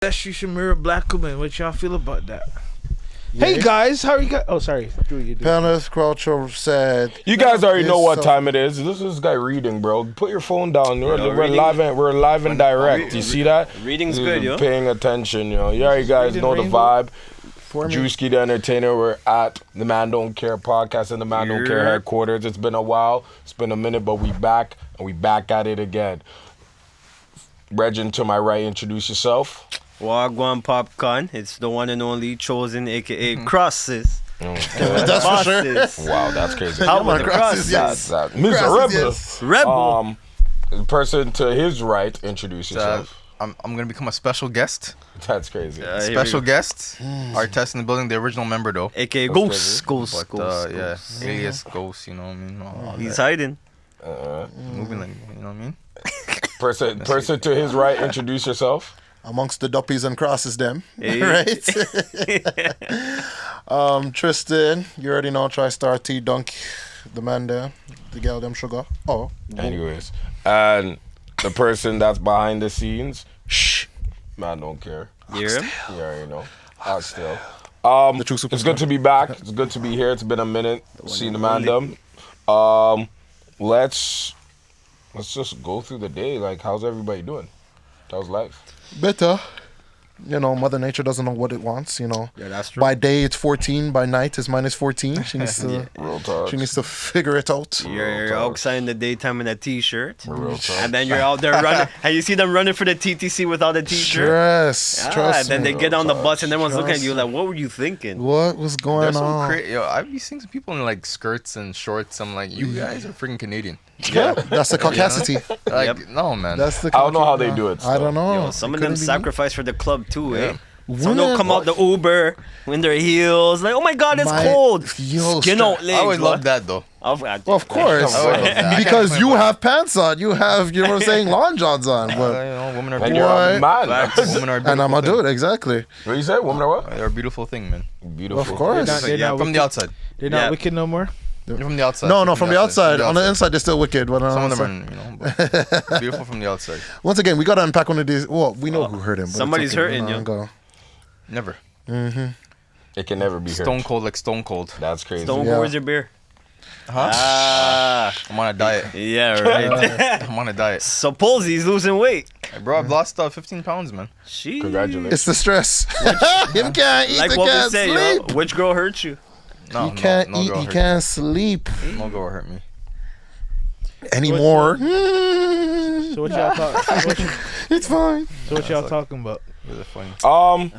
That you should mirror black women. What y'all feel about that? Yeah. Hey guys, how are you guys? Oh, sorry. Drew, you do. Pennis Croucho said. You guys already know what time it is. This is this guy reading, bro. Put your phone down. We're live and direct. You see that? Reading's good, yo. Paying attention, yo. You already guys know the vibe. Drewskey the Entertainer. We're at the Man Don't Care podcast in the Man Don't Care headquarters. It's been a while. It's been a minute, but we back and we back at it again. Regin, to my right, introduce yourself. Wagwan Popcorn. It's the one and only chosen, aka Crosses. That's for sure. Wow, that's crazy. How about the Crosses? Yes. Mr. Yes. Rebel. The person to his right, introduce yourself. I'm gonna become a special guest. That's crazy. Special guest. Artesz in the building, the original member though. aka That's Ghost. But Ghost. yeah, alias Ghost. You know what I mean? He's hiding. Moving like, you know what I mean? Person to his right, introduce yourself. Amongst the duppies and crosses, them. Hey. Right? Tristan, you already know, TriStar T Dunk, the man there, the girl, them sugar. Oh. Anyways, and the person that's behind the scenes, Man Don't Care. Yeah. You already know. Oxtail. The true It's good to be back. It's good to be here. It's been a minute seeing the man them. Let's just go through the day. Like, how's everybody doing? How's life? Better. You know, Mother Nature doesn't know what it wants, you know. Yeah, that's true. By day it's 14, by night it's minus 14. She needs to Real talk. she needs to figure it out. You're outside in the daytime in a t-shirt. Real talk. And then you're out there running. And you see them running for the TTC without a t-shirt. Stress. Trust And then me. they get on the bus and everyone's looking at you like, what were you thinking? What was going There's some on? Yo, I've been seeing some people in like skirts and shorts. I'm like, you guys are freaking Canadian. Yeah, that's the caucasity. Like, Yep. no man. That's the I don't know how they do it. I don't know. Yo, some It of them couldn't be me. sacrifice for the club too, eh? Yeah. Some don't come out the Uber in their heels, like, oh my god, it's cold. Yo, Skin out legs. I always bro. loved that though. Well, of course. I always loved that. Because you have pants on. You have, you know what I'm saying, long johns on. You But, know, women are And beautiful. you're a man. Women are a and I'm beautiful going to do thing. it, exactly. What you say? Woman or what? They're a beautiful thing, man. Beautiful. Of course. They're Yeah, not from the wicked. outside. They're not Yeah. wicked no more. From the outside. No, from the outside. On the inside, they're still wicked. But Some of them are, you know, but beautiful from the outside. Once again, we got to unpack one of these. Well, we know who hurt him. But somebody's it's okay. hurting We're you. not gonna Never. It can never be Stone hurt. cold like Stone Cold. That's crazy. Don't Yeah. go, where's your beer? Huh? Ah, I'm on a diet. yeah, right. I'm on a diet. Suppose he's losing weight. Hey, bro, I've lost 15 pounds, man. She. Congratulations. It's the stress. Him can't eat, Like he what we can't say, sleep. yo. Which girl hurt you? No, He can't no eat, girl he hurt can't sleep me. No girl hurt me. anymore. So what y'all talking? It's fine. So what y'all talking about? Really funny.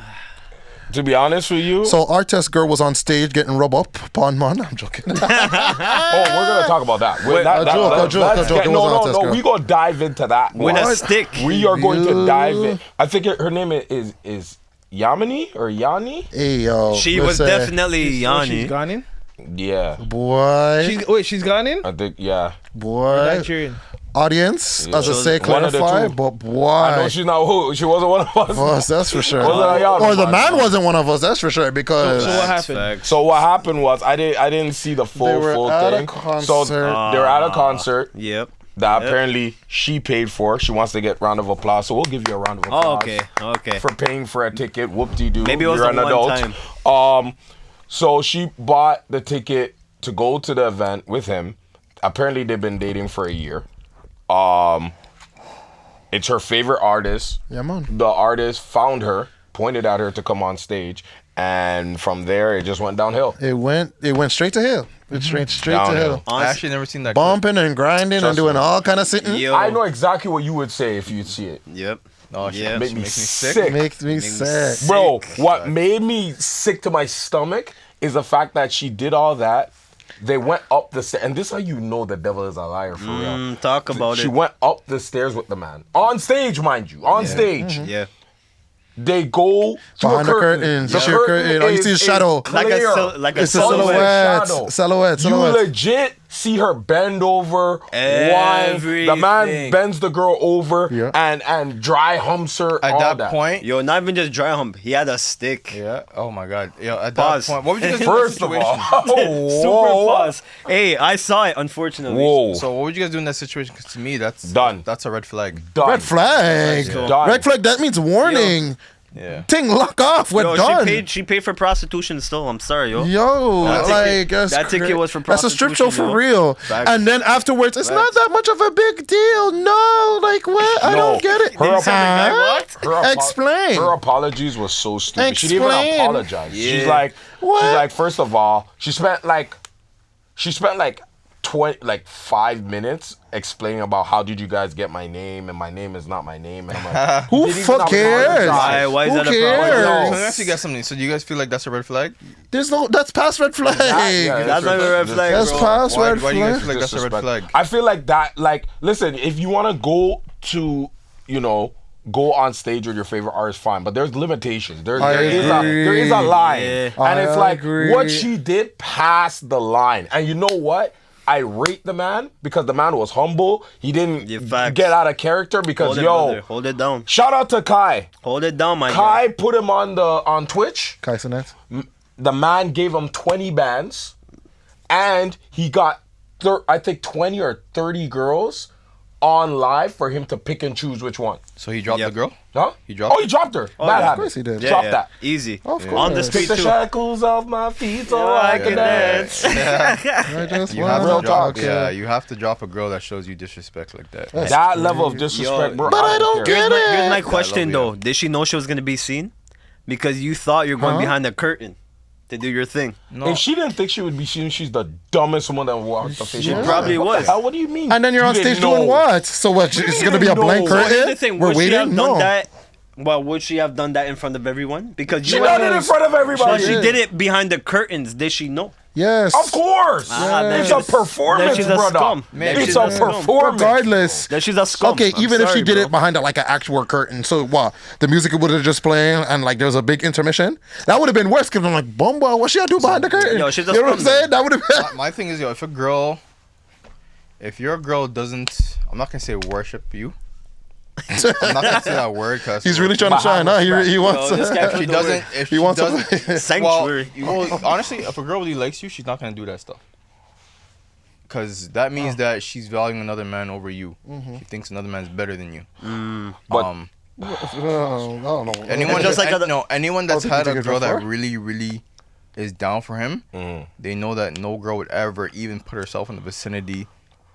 To be honest with you, So Artesz girl was on stage getting rubbed up upon man. I'm joking. we're gonna talk about that. Wait, a joke. It wasn't Artesz girl. We gonna dive into that. With a What? stick. We are going to Yeah. dive in. I think her name is Yamini or Yani. Hey yo, She was listen. definitely She's Yanni. gone in. Yeah, boy, She's gone in. I think yeah. boy. Nigerian. Audience, Yeah. as I say, One of the clarify, two. but I know boy. she's not who. She wasn't one of us. Us, that's for sure. Wasn't a Yana Or the man. man wasn't one of us, that's for sure. Because So what happened? Facts. So what happened was I didn't see the They full were at a thing. concert. So they were at a concert Yep. that Yep. apparently she paid for. She wants to get round of applause. So we'll give you a round of applause. Oh, okay. Okay. For paying for a ticket. Whoop-de-doo. Maybe it was You're the an one adult. time. So she bought the ticket to go to the event with him. Apparently they've been dating for a year. It's her favorite artist. yeah, man. The artist found her, pointed at her to come on stage, and from there it just went downhill. It went straight to hell. It straight to Downhill. hell. I actually never seen that. Bumping and grinding and Trust doing me. all kind of sitting. Yo. I know exactly what you would say if you'd see it. Yep. No, she Yeah. makes Made me me sick. sick. Makes me sick. Bro, what made me sick to my stomach is the fact that she did all that. They went up the stairs, and this is how you know the devil is a liar for real. Talk about She it. went up the stairs with the man. On stage, mind you. On stage. Yeah. They go to Behind a the curtain. curtains. The You see a curtain. Oh, you is- see a shadow. is Like clear. a It's a silhouette. silhouette. You legit see her bend over, whine. The man Everything. bends the girl over Yeah. and dry humps her. At all that point, Yo, not even just dry hump. He had a stick. yeah. Oh my God. Yo, at Pause. that point, what would you guys do in that First of situation? all, Super whoa. pause. Hey, I saw it, unfortunately. Whoa. So what would you guys do in that situation? Because to me, that's Done. That's a red flag. Done. Red flag. Done. Red flag, that means warning. Yeah. Thing lock off. We're Yo, done. she paid for prostitution still. I'm sorry, yo. Yo, That ticket was for that's a strip show prostitution, for real. Facts. And then afterwards, it's not that much of a big deal. No, like what? I don't get it. Explain. Her apologies was so stupid. She didn't Explain. even apologize. Yeah. She's like, What? first of all, she spent like 5 minutes explaining about how did you guys get my name and my name is not my name, and I'm like, Who didn't even fuck cares? apologize. Why is Who that a problem? cares? So let me ask you guys something. So do you guys feel like that's a red flag? That's past red flag. That's not a red flag, That's bro. past red Why do you guys flag. feel like that's a red flag? I feel like that, like, listen, if you want to go to, go on stage with your favorite artist, fine, but there's limitations. There is a line. Yeah. And it's like, agree. what she did passed the line. And you know what? I rate the man because the man was humble. He didn't get out of character because, Hold it down. shout out to Kai. Hold it down, my Kai guy. put him on Twitch. Kai Sinet. The man gave him 20 bands, and he got I think 20 or 30 girls on live for him to pick and choose which one. So he dropped the girl? Huh? He dropped he dropped her. Bad Of habit. course he did. Drop that. Easy. Of course. On the Take street the too. shackles off my feet so I can dance. I just You have wanna to drop, talk. yeah, you have to drop a girl that shows you disrespect like that. That level of disrespect, bro. But I don't care. get it. Here's my question love though. you. Did she know she was gonna be seen? Because you thought you're going behind the curtain to do your thing. No. If she didn't think she would be seen, she's the dumbest woman that walked the face. She probably What was. the hell? What do you mean? And then you're on You stage didn't doing know? what? So what? It's gonna be a didn't blank know. So here's curtain. the thing. We're Would she have waiting. done No. that? Well, would she have done that in front of everyone? Because She done it in front of But everybody. she did it behind the curtains. Did she know? Yes. Of course. then It's she's- a performance, then she's a brother. scum. Man, Then It's she's a a scum. performance. Regardless. That she's a scum. Okay, I'm even if sorry, she did bro. it behind like an actual curtain, so what? The music would have just playing and like there was a big intermission. That would have been worse because I'm like, Bumba, what she gotta do behind the curtain? Yo, she's a you know what I'm scum, saying? That would have been. My thing is, if your girl doesn't, I'm not gonna say worship you. I'm not gonna say that word because He's really trying to shine, huh? He wants. Yo, this guy if she doesn't, if He she wants doesn't, to. Sanctuary. well, honestly, if a girl really likes you, she's not gonna do that stuff. Because that means that she's valuing another man over you. She thinks another man's better than you. But- I don't know. Anyone just like anyone that's people had take a it girl that before? really, really is down for him, they know that no girl would ever even put herself in the vicinity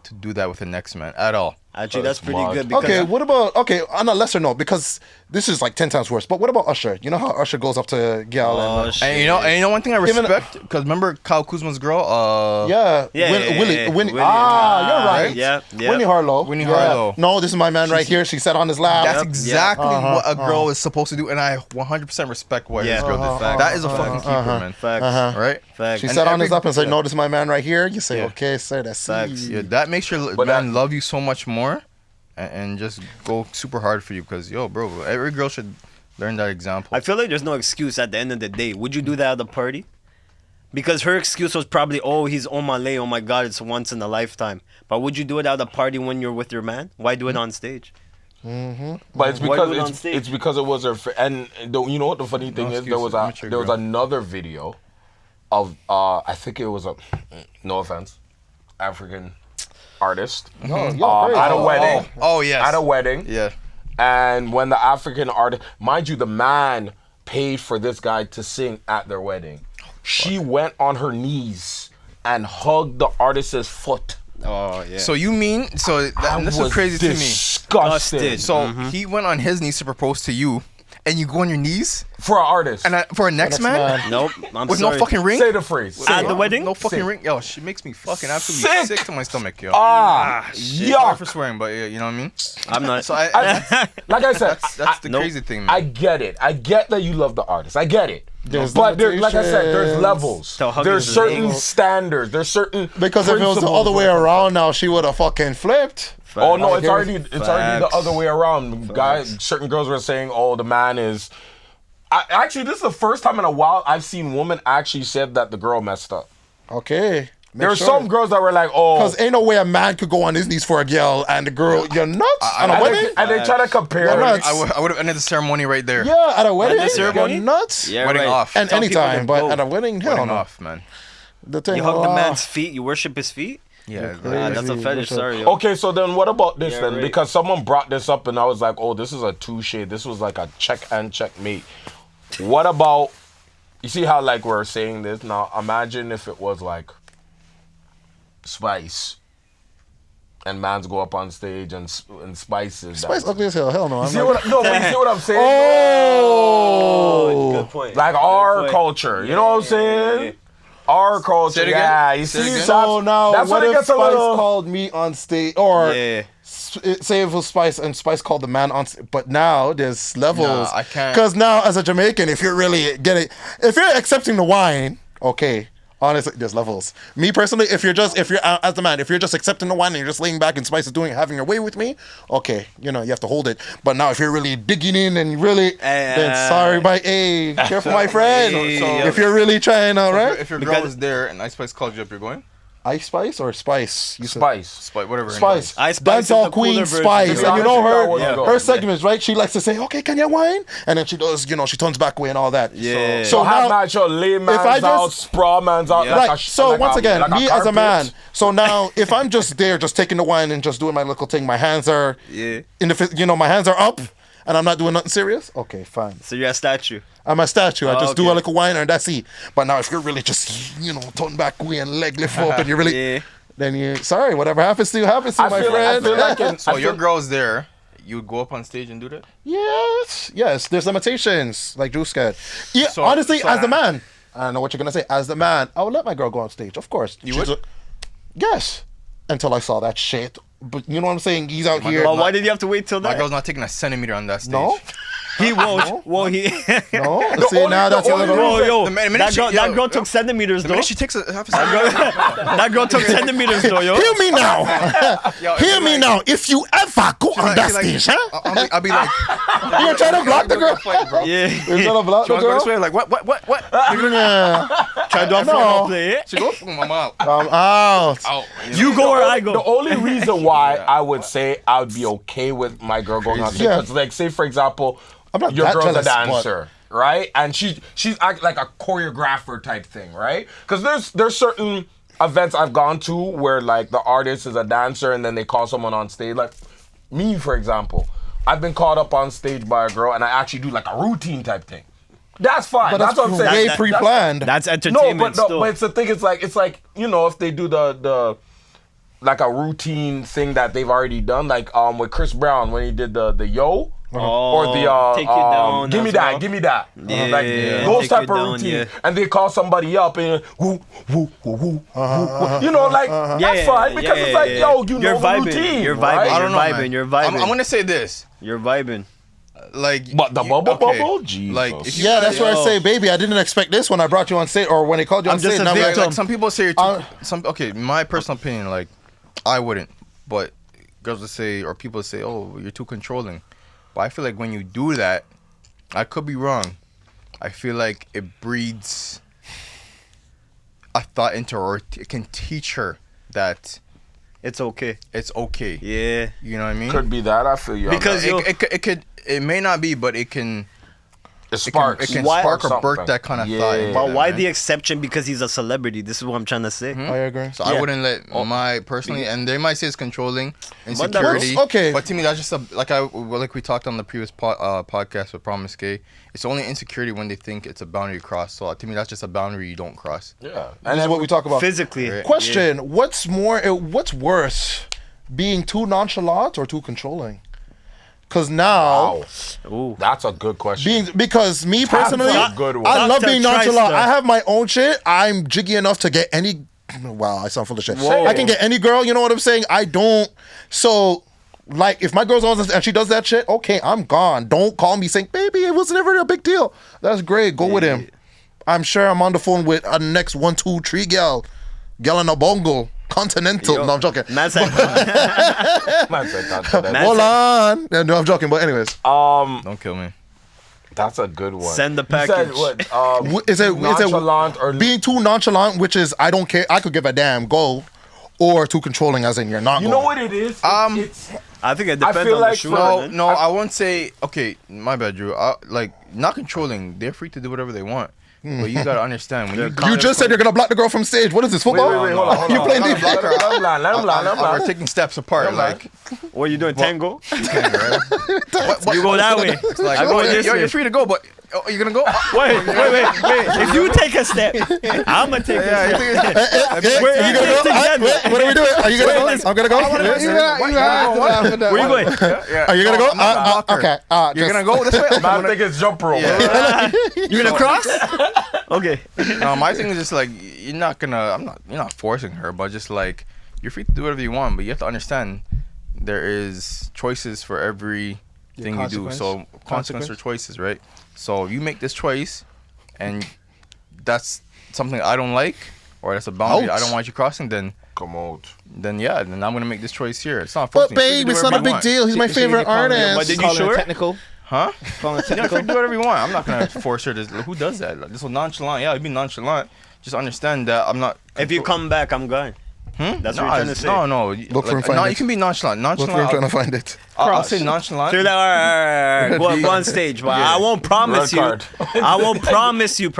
to do that with the next man at all. Actually, that's pretty smart. good. Because Okay, what about on a lesser note, because this is like 10 times worse. But what about Usher? You know how Usher goes up to Gal and shit. And you know one thing I Even- respect, because remember Kyle Kuzma's girl, yeah, Yeah, Winnie. Winnie. You're right. Yeah. Winnie Harlow. Winnie Yeah. Harlow. No, this is my man right here. She sat on his lap. that's Yep. exactly Uh-huh, what a girl is supposed to do, and I 100% respect what Yeah. this girl did. Facts. That is a fucking keeper, man. Facts. Right? Facts. She And sat on his every- lap and said, "No, this is my man right here." You say, Yeah. "Okay, sir, that's Facts. Yeah, that makes your But man that- love you so much more, and just go super hard for you. Because bro, every girl should learn that example. I feel like there's no excuse at the end of the day. Would you do that at the party? Because her excuse was probably, oh, he's on my lay. Oh my God, it's once in a lifetime. But would you do it at the party when you're with your man? Why do it on stage? But it's Why do because it on stage? it's because it was her. And you know what the funny thing is? There was excuses. there was another video of I think it was a no offense, African artist No, at a wedding. Oh yes. At a wedding. Yeah. And when the African artist, mind you, the man paid for this guy to sing at their wedding. She went on her knees and hugged the artist's foot. Oh, yeah. So you mean I this was is crazy to me. disgusted. So he went on his knees to propose to you, and you go on your knees For an artist. and for a next man Nope. I'm with sorry. no fucking ring. Say the phrase. At Say the it. wedding? No fucking Sick. ring. Yo, she makes me fucking absolutely Sick. sick to my stomach, yo. Ah, Sorry yuck. for swearing, but yeah, you know what I mean. I'm not. So Like I said, that's the Nope. crazy thing, man. I get it. I get that you love the artist. I get it. There's But like I said, there's limitations. levels. So hugging There's is certain illegal. standards. There's certain Because if it was the principles other way when it comes to- around, now she would have fucking flipped. Oh no, I it's hear already you. the other way around. Guys, certain girls were saying, "Oh, the man is." Actually, this is the first time in a while I've seen women actually said that the girl messed up. Okay. There were some girls that were like, "Oh," Because ain't no way a man could go on his knees for a girl and the girl, you're nuts on a and wedding? they try to compare. You're it. nuts. I would have ended the ceremony right there. Yeah, at a wedding, the ceremony? you're nuts. Yeah, Wedding right. off. And Tell people anytime, to but go. at a wedding, hell Wedding no. off, man. The thing, You hug the oh, man's feet. You worship his feet. Yeah, That's a fetish. Sorry. Yo. Okay, so then what about this Yeah, then? right. Because someone brought this up and I was like, oh, this is a touche. This was like a check and checkmate. What about, you see how like we're saying this? Now imagine if it was like Spice and mans go up on stage and Spice is Spice that. ugly as hell. Hell no. You I'm see not- what, no, but you see what I'm saying? Oh. Good point. Like Good our point. culture, you know what I'm saying? Our culture, Say it again. yeah. You Say it see, again. So now, that's what when it if gets a Spice little. called me on stage, or Yeah. say if it was Spice and Spice called the man on stage, but now there's levels. Nah, I can't. Because now, as a Jamaican, if you're really getting, if you're accepting the wine, okay. Honestly, there's levels. Me personally, if you're as the man, if you're just accepting the wine and you're just laying back and Spice is having your way with me, okay, you have to hold it. But now if you're really digging in and really, then sorry, careful, my friend. Hey, if you're really trying, all right? If your girl was there and Ice Spice called you up, you're going? Ice Spice or Spice? You said Spice. Spice, whatever. her Spice. Ice Spice Dancehall is the cooler Queen version. Spice. Yeah, And you know honestly, her that was her good. segments, right? She likes to say, okay, can you wine? And then she does, she turns back away and all that. Yeah. So now, have not your lay man's I just- out, sprawl man's out. Yeah. Like right. a, So like once a, again, like me as a carpet. man. So now, if I'm just there, just taking the wine and just doing my little thing, my hands are Yeah. my hands are up, and I'm not doing nothing serious. Okay, fine. So you're a statue. I'm a statue. I just do a okay. little wine and that's it. But now, if you're really just turn back away and leg lift up, and you really, Yeah. then you sorry, whatever happens to you happens to you, my I friend. feel like in, So I your feel- girl's there, you would go up on stage and do that? Yes. There's limitations, like Drewskey. Yeah, So- honestly, so- as the man, I don't know what you're gonna say. As the man, I would let my girl go on stage, of course. You She's would? yes, until I saw that shit. But you know what I'm saying? He's out here. But why did you have to wait till My that? girl's not taking a centimeter on that stage. No, He won't. Well, he. no. See, only- now the that's a only little. Bro, yo, The minute that she- girl, yo, that girl yo. took centimeters The though. minute she takes a half a second. That girl took centimeters though, yo. Hear me now. Hear me now. If you ever go on that stage, huh? I'll be like, You're trying to block the girl. fight, bro. Yeah. You're trying to block She the wanna go girl. this way? Like, what? Yeah. Try to No. play it. She go, I'm out. I'm out. Out. You go where I go. The only reason why I would say I would be okay with my girl going on stage, Yeah. because like say for example, I'm not your that girl's jealous, a but- dancer, right? And she's act like a choreographer type thing, right? Because there's certain events I've gone to where like the artist is a dancer and then they call someone on stage. Like me, for example, I've been called up on stage by a girl and I actually do like a routine type thing. That's fine. But that's what I'm saying. way That- pre-planned. That's No, entertainment but still. it's the thing. It's like if they do the like a routine thing that they've already done, like with Chris Brown when he did the yo. Or the Take You Down give me as that, well. give me that, Yeah, like yeah. those Take type You of Down, routine, yeah. and they call somebody up and woo, woo, woo, woo, woo. You know, like that's fine because it's like yo, you You're know the vibing. routine, You're vibing. right? I don't know, You're vibing. man. You're vibing. I'm gonna say this. You're vibing. Like, But the bubble, Jesus. Like, if you Yeah, that's where I Yo. say, baby, I didn't expect this when I brought you on stage, or when they called you on I'm just stage. a Now we're victim. like, like some people say you're too, Uh, okay, my personal opinion, like, I wouldn't, but girls would say, or people would say, oh, you're too controlling. But I feel like when you do that, I could be wrong. I feel like it breeds a thought into her, or it can teach her that It's okay. it's okay. Yeah. You know what I mean? Could be that. I feel you. on Because that. yo- it may not be, but it can it sparks. it can Why- spark or something. birth that kind of thought. into But them, why right? the exception? Because he's a celebrity. This is what I'm trying to say. I agree. So Yeah. I wouldn't let my personally, and they might say it's controlling, But insecurity. that's- okay. But to me, that's just like we talked on the previous podcast with Promise Gay. It's only insecurity when they think it's a boundary cross. So to me, that's just a boundary you don't cross. Yeah, And and that's what we talk about. Physically. Right. Question: what's worse, being too nonchalant or too controlling? Because now, wow, Ooh. that's a good question. because me personally, a good one. I love Dr. being nonchalant. Tristan. I have my own shit. I'm jiggy enough to get any. Wow, I sound full of shit. Whoa. I can get any girl. You know what I'm saying? I don't. So, like, if my girl's on and she does that shit, okay, I'm gone. Don't call me saying, "Baby, it was never a big deal." That's great. Go with him. I'm sure I'm on the phone with a next 1, 2, 3 gal in a bongo. Continental. No, I'm joking. Man said, Man said that. Man- Hold on. No, I'm joking. But anyways, Don't kill me. That's a good one. Send the You said package. what? is it Nonchalant or being too nonchalant, which is I don't care, I could give a damn, go, or too controlling, as in you're not. You know what it is? It's I think it depends feel on like the shoe. No, man. I won't say. Okay, my bad, Drew. Like not controlling. They're free to do whatever they want. But you gotta understand when You just said you're gonna block the girl from stage. What is this, football? Wait, hold on. You playing Let him defense? land. Let him land. we're taking steps apart. Like, What are you doing? Tango? right? You go that way. It's like, I go this way. you're free to go, but you're gonna go. Wait. If you take a step, I'm gonna take a step. Are you gonna go? What are we doing? Are you gonna go? I'm gonna go. Where you going? Are you gonna go? Okay. You're gonna go this way. Man, I think it's jump rope. You gonna cross? Okay. No, my thing is just like you're not forcing her, but just like you're free to do whatever you want, but you have to understand there is choices for every thing you do. So consequence or choices, right? So you make this choice, and that's something I don't like, or that's a boundary I don't want you crossing. Then Come out. Then I'm gonna make this choice here. It's not. But babe, it's not a big deal. He's my favorite artist. But did you sure? Technical. Huh? Calling it You technical. can do whatever you want. I'm not gonna force her to. Who does that? Like, this is nonchalant. Yeah, be nonchalant. Just understand that I'm not. If you come back, I'm gone. That's what you're trying to say. No. Look for him, find no, it. you can be nonchalant. Look for him Nonchalant. trying to find it. I'll say nonchalant. So you're like, all right. Go on stage, but I won't promise you. Red I won't promise you.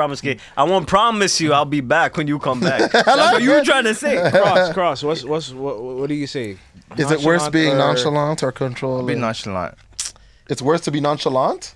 I won't promise you. I'll be back when you come back. That's what you were trying to say. Cross. What do you say? Is it worse being or- nonchalant or controlling? Be nonchalant. It's worse to be nonchalant?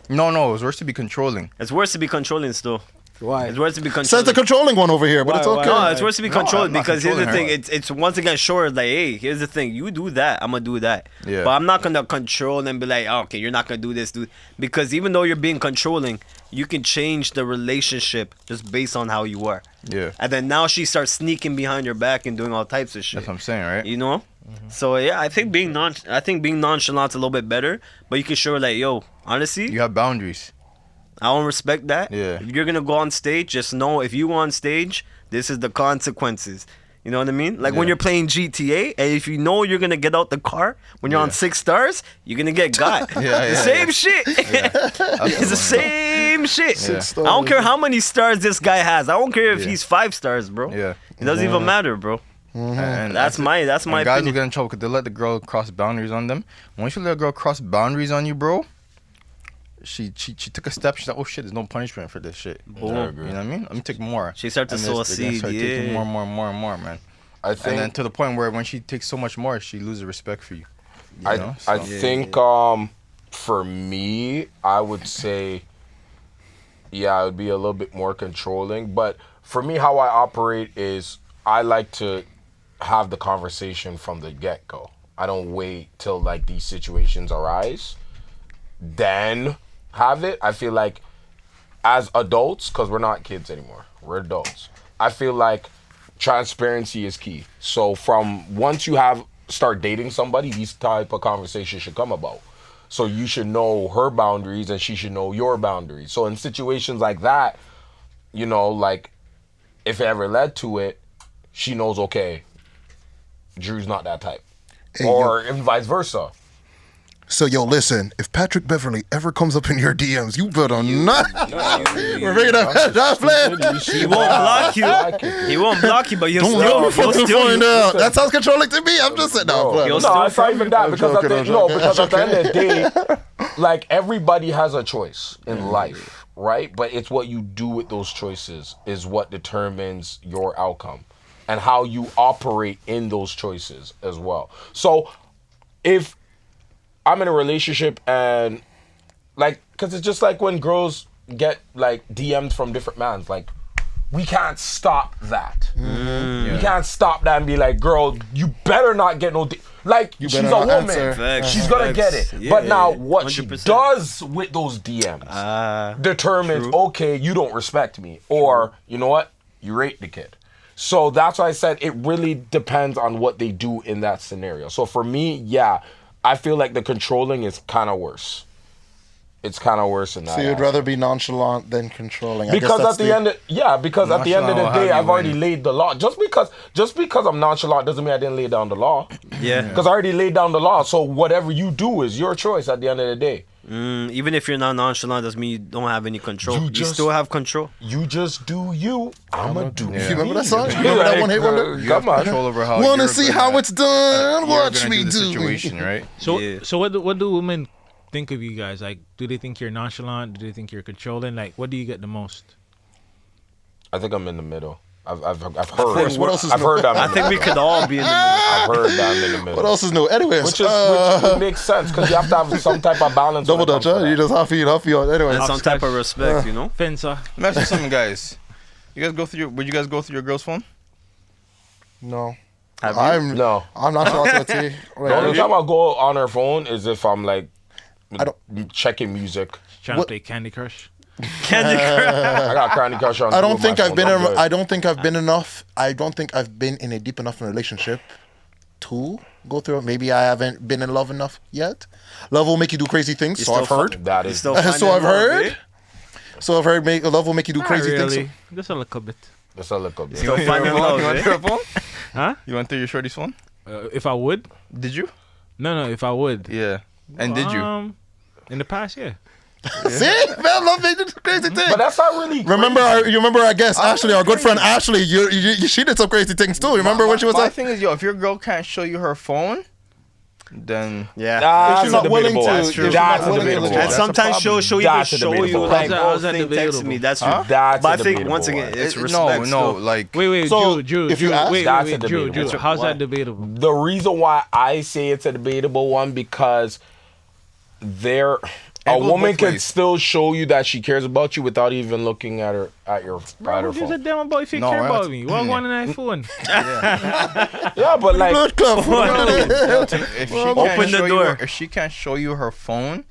No, it's worse to be controlling. It's worse to be controlling still. Why? It's worse to be Says controlling. the controlling one over here, but it's Why? okay. No, it's worse to be No, controlling I'm not because here's the thing. controlling It's once again short. Like, hey, here's the thing. You do that, I'm gonna do that. Yeah. But I'm not gonna control and be like, oh, okay, you're not gonna do this, dude. Because even though you're being controlling, you can change the relationship just based on how you are. Yeah. And then now she starts sneaking behind your back and doing all types of shit. That's what I'm saying, right? You know. So yeah, I think being nonchalant's a little bit better. But you can show her like, yo, honestly, You have boundaries. I don't respect that. Yeah. If you're gonna go on stage, just know if you go on stage, this is the consequences. You know what I mean? Like when Yeah. you're playing GTA, and if you know you're gonna get out the car when you're on 6 stars, you're gonna get got. The same shit. It's the same shit. Yeah. I don't care how many stars this guy has. I don't care if Yeah. he's 5 stars, bro. Yeah. It doesn't even matter, bro. And That's my and guys will opinion. get in trouble because they let the girl cross boundaries on them. Once you let a girl cross boundaries on you, bro, she took a step. She's like, oh shit, there's no punishment for this shit. Boom. You know what I mean? Let me take more. She starts to And sow a they're gonna seed, start taking yeah. more, man. I And then think to the point where when she takes so much more, she loses respect for you. I know? think for me, I would say I would be a little bit more controlling. But for me, how I operate is I like to have the conversation from the get-go. I don't wait till like these situations arise, then have it. I feel like as adults, because we're not kids anymore, we're adults. I feel like transparency is key. So from once you start dating somebody, these type of conversations should come about. So you should know her boundaries and she should know your boundaries. So in situations like that, you know, like if it ever led to it, she knows, okay, Drew's not that type. Hey, or and vice versa. So, listen, if Patrick Beverly ever comes up in your DMs, you better not. We're bringing up that plan. He won't block you. He won't block you, but you'll Don't still fucking you. find out. That sounds controlling to me. I'm just saying, no, You'll No, still it's not even that because joking, at the end of the day, like everybody has a choice in life, right? But it's what you do with those choices is what determines your outcome and how you operate in those choices as well. So if I'm in a relationship and like, cause it's just like when girls get like DM'd from different mans, like we can't stop that. We can't stop that and be like, girl, you better not get no like she's a better not woman. answer. Facts. She's gonna get it. Yeah, but now what she 100%. does with those DMs determines, okay, you don't respect me. Or, you know what? You rate the kid. So that's why I said it really depends on what they do in that scenario. So for me, I feel like the controlling is kind of worse. It's kind of worse in that. So you'd aspect. rather be nonchalant than controlling. I Because guess at the end of the Nonchalant day, will I've have already you laid the law. Just because I'm nonchalant doesn't mean I didn't lay down the law. Yeah. Because I already laid down the law. So whatever you do is your choice at the end of the day. Even if you're not nonchalant, doesn't mean you don't have any control. You You just- still have control. You just do you. I'ma do You me. remember that song? You remember that one hit wonder? You have Come on. control over how. Wanna you're see gonna- how it's done? you're Watch gonna me do the do situation, right? So, Yeah. so what do women think of you guys? Like, do they think you're nonchalant? Do they think you're controlling? Like, what do you get the most? I think I'm in the middle. I've heard. What else is I've new? heard that. I think we could all be in the middle. I've heard that I'm in the middle. What else is new? Anyways, Which makes sense because you have to have some type of balance. double when it dutch, comes to huh? You that. just half eat. Anyways, And some type of respect, you know? Fencer. Let me ask you something, guys. You guys go through would you guys go through your girl's phone? no. Have you? No. I'm not sure what to say. The only time I go on her phone is if I'm like I don't- checking music. Trying What- to play Candy Crush. Candy Crush. I got Candy Crush on. I two don't of my think I've phones. been. I'm good. I don't think I've been enough. I don't think I've been in a deep enough relationship to go through it. Maybe I haven't been in love enough yet. Love will make you do crazy things. You So still I've heard. That You is. still So finding I've love, heard. eh? So I've heard. Love will make you do crazy really. things. Just a little bit. That's a little bit. Still finding love, You went eh? through her phone? Huh? You went through your shorty's phone? If I would? Did you? No, if I would. Yeah. And did you? In the past, yeah. See, man, love making crazy things. But that's not really. You remember our guest Ashley, our good friend Ashley. She did some crazy things too. Remember when she was My like, thing is, if your girl can't show you her phone, then Yeah. That's she's not willing debatable. to- That's if true. she's That's not willing to debatable. legit- And That's sometimes she'll That's just show you debatable. like, How's that thing, text debatable? me. That's true. That's But I a think debatable once again, one. it's respect. no, still. like Wait, So, Drew, if you ask- wait, That's a Drew, debatable. how's What? that debatable? The reason why I say it's a debatable one because a goes woman both can ways. still show you that she cares about you without even looking at her Bro, who gives a phone. damn about if you No, care I about have me? What going on that phone? Yeah, but like blood club? if she Open can't the show door. if she can't show you her phone,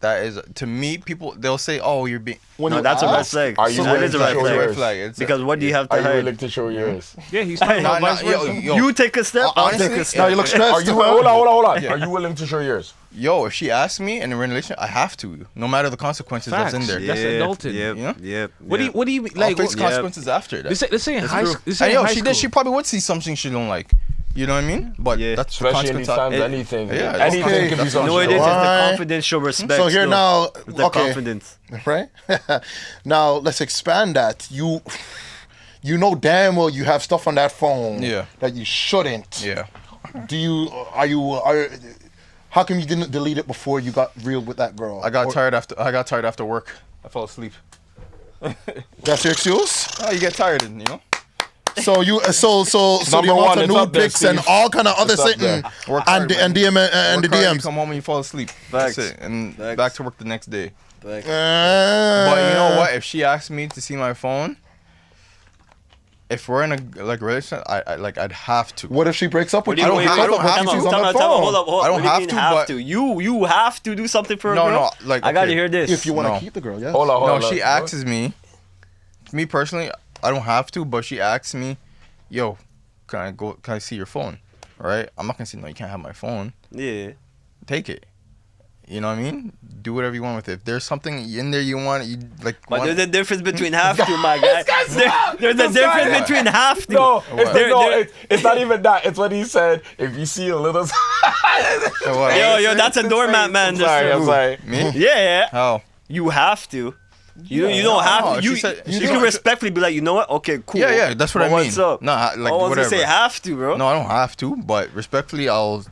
that is to me. People they'll say, "Oh, you're being." When No, you that's a red ask- flag. Are you That willing is a to red show flag. yours? Red flag. It's Because what do you have are to you hide? willing to show yours? Yeah, he's talking about vice versa. You take a step, I'll Honestly, take a Now step. you look stressed. Are you hold on? Are you willing to show yours? Yo, if she asks me and we're in a relationship, I have to, no matter the consequences that's in Facts. there. Yeah. That's adulting, Yep, you know? Yep. What do you I'll like? face yeah. consequences after that. This ain't high true. school. This And ain't yo, high she school. she probably would see something she don't like. You know what I mean? But Yeah. that's the Especially consequence. anytime anything. Yeah, anything okay. can be That's something. No, it is. It's Why? the confidence, show respect. So here still. now, It's the okay, confidence. right? Now let's expand that. You know damn well you have stuff on that phone Yeah. that you shouldn't. Yeah. How come you didn't delete it before you got real with that girl? I got Or- tired after work. I fell asleep. That's your excuse? Oh, you get tired, you know? So the Number amount one, of it's nude up there, pics and Steve. all kind of other It's up sitting there. Work and hard, the man. and DM and the Work hard, you DMs. come home and you fall asleep. Facts. That's it. And Facts. back to work the next day. But But you know what? If she asks me to see my phone, if we're in a relationship, I'd have to. What if she breaks up with you? I don't have to. She's on Time the out, phone. hold up. I don't have to, but- You have to do something for a No, girl. no, like, I gotta okay. hear this. If you want to No. keep the girl, yes. Hold on. No, she asks me. Me personally, I don't have to, but she asks me, "Yo, can I see your phone?" Right? I'm not gonna say no. You can't have my phone. Yeah. Take it. You know what I mean? Do whatever you want with it. If there's something in there you want, you like. But want- there's a difference between have to, my guy. There's a difference between have to. No, There- it's not even that. It's what he said. If you see a little. What? Yo, that's a doormat, man. I'm sorry. Me? Yeah. How? You have to. You don't have No, to. she You, said- you she can said- respectfully be like, you know what? Okay, cool. Yeah, that's what But I mean. What's up? No, like I wasn't whatever. gonna say have to, bro. No, I don't have to, but respectfully, I'll.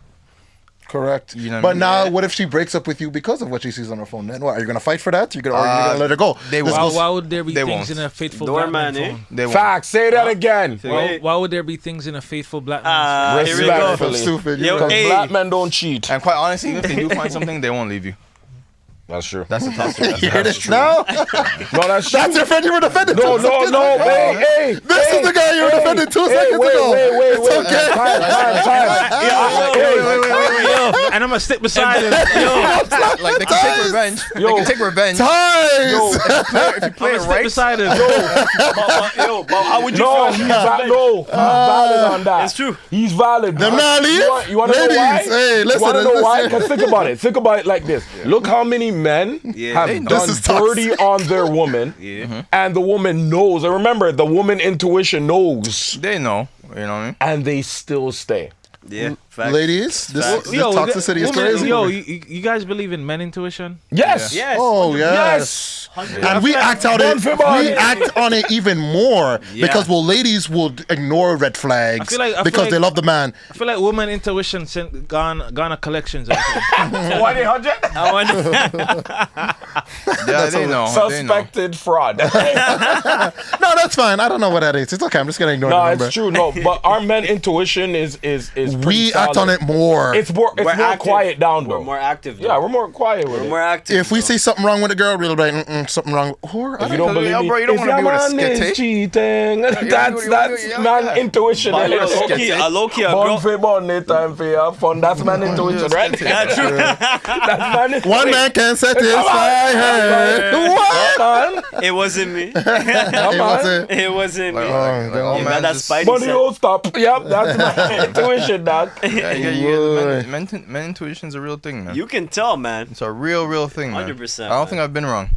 Correct. You know what I But mean? now, Yeah. what if she breaks up with you because of what she sees on her phone? Then what? Are you gonna fight for that? Or you gonna let her go? they This won't. goes- Why would there be They things won't. in a faithful Doorman, black eh? man's phone? They won't. Facts. Say that again. Why would there be things in a faithful black man's Here we go. Respectfully. Stupid. Yo, Because hey. black men don't cheat. And quite honestly, even if they do find something, they won't leave you. That's true. That's the top. You hear this now? No, that's true. That's your friend you were defending. No, 2 no, seconds no. ago. Hey. This is the guy you were defending 2 seconds ago. Wait. It's okay. Time. And I'm gonna stick beside him. Like they can take revenge. They can take revenge. Ties. If you play I'm it stick right, beside him. But how would you No, feel? he's valid on that. It's true. He's valid. Them not leave? You want to know Ladies, why? hey, listen, You want to know why? listen. Because think about it. Think about it like this. Look how many men have They know. done This is toxic. dirty on their woman, and the woman knows. And remember, the woman intuition knows, they know. You know what I mean? and they still stay. Yeah, facts. Ladies, this toxicity is women- crazy. Yo, you guys believe in men intuition? Yes. Yes. Oh Yes. and we act out it. We act on it even more because ladies will ignore red flags I feel because like- they love the man. I feel like women intuition gone a collections. I think. 1-800. I want- Yeah, they know. Suspected fraud. No, that's fine. I don't know what that is. It's okay. I'm just gonna ignore the No, number. it's true. No, but our men intuition is We pretty act solid. on it more. It's more active. quiet down though. We're more active. Yeah, we're more quiet with We're it. more active. If we though. see something wrong with a girl, we'll be like, something wrong. Or If you don't believe me, bro, you don't if wanna your be with a man is skitty. cheating, that's man intuition. But right? low-key, a Born girl. for money, time for your fun. That's man intuition, right? Yeah, true. That's man intuition. one man can satisfy her. What? Man. It wasn't me. It wasn't. It wasn't me. Oh, You got that Spidey Money sense. don't stop. Yep, that's my intuition, dog. Men intuition's a real thing, man. You can tell, man. It's a real thing, man. 100%, I don't man. think I've been wrong.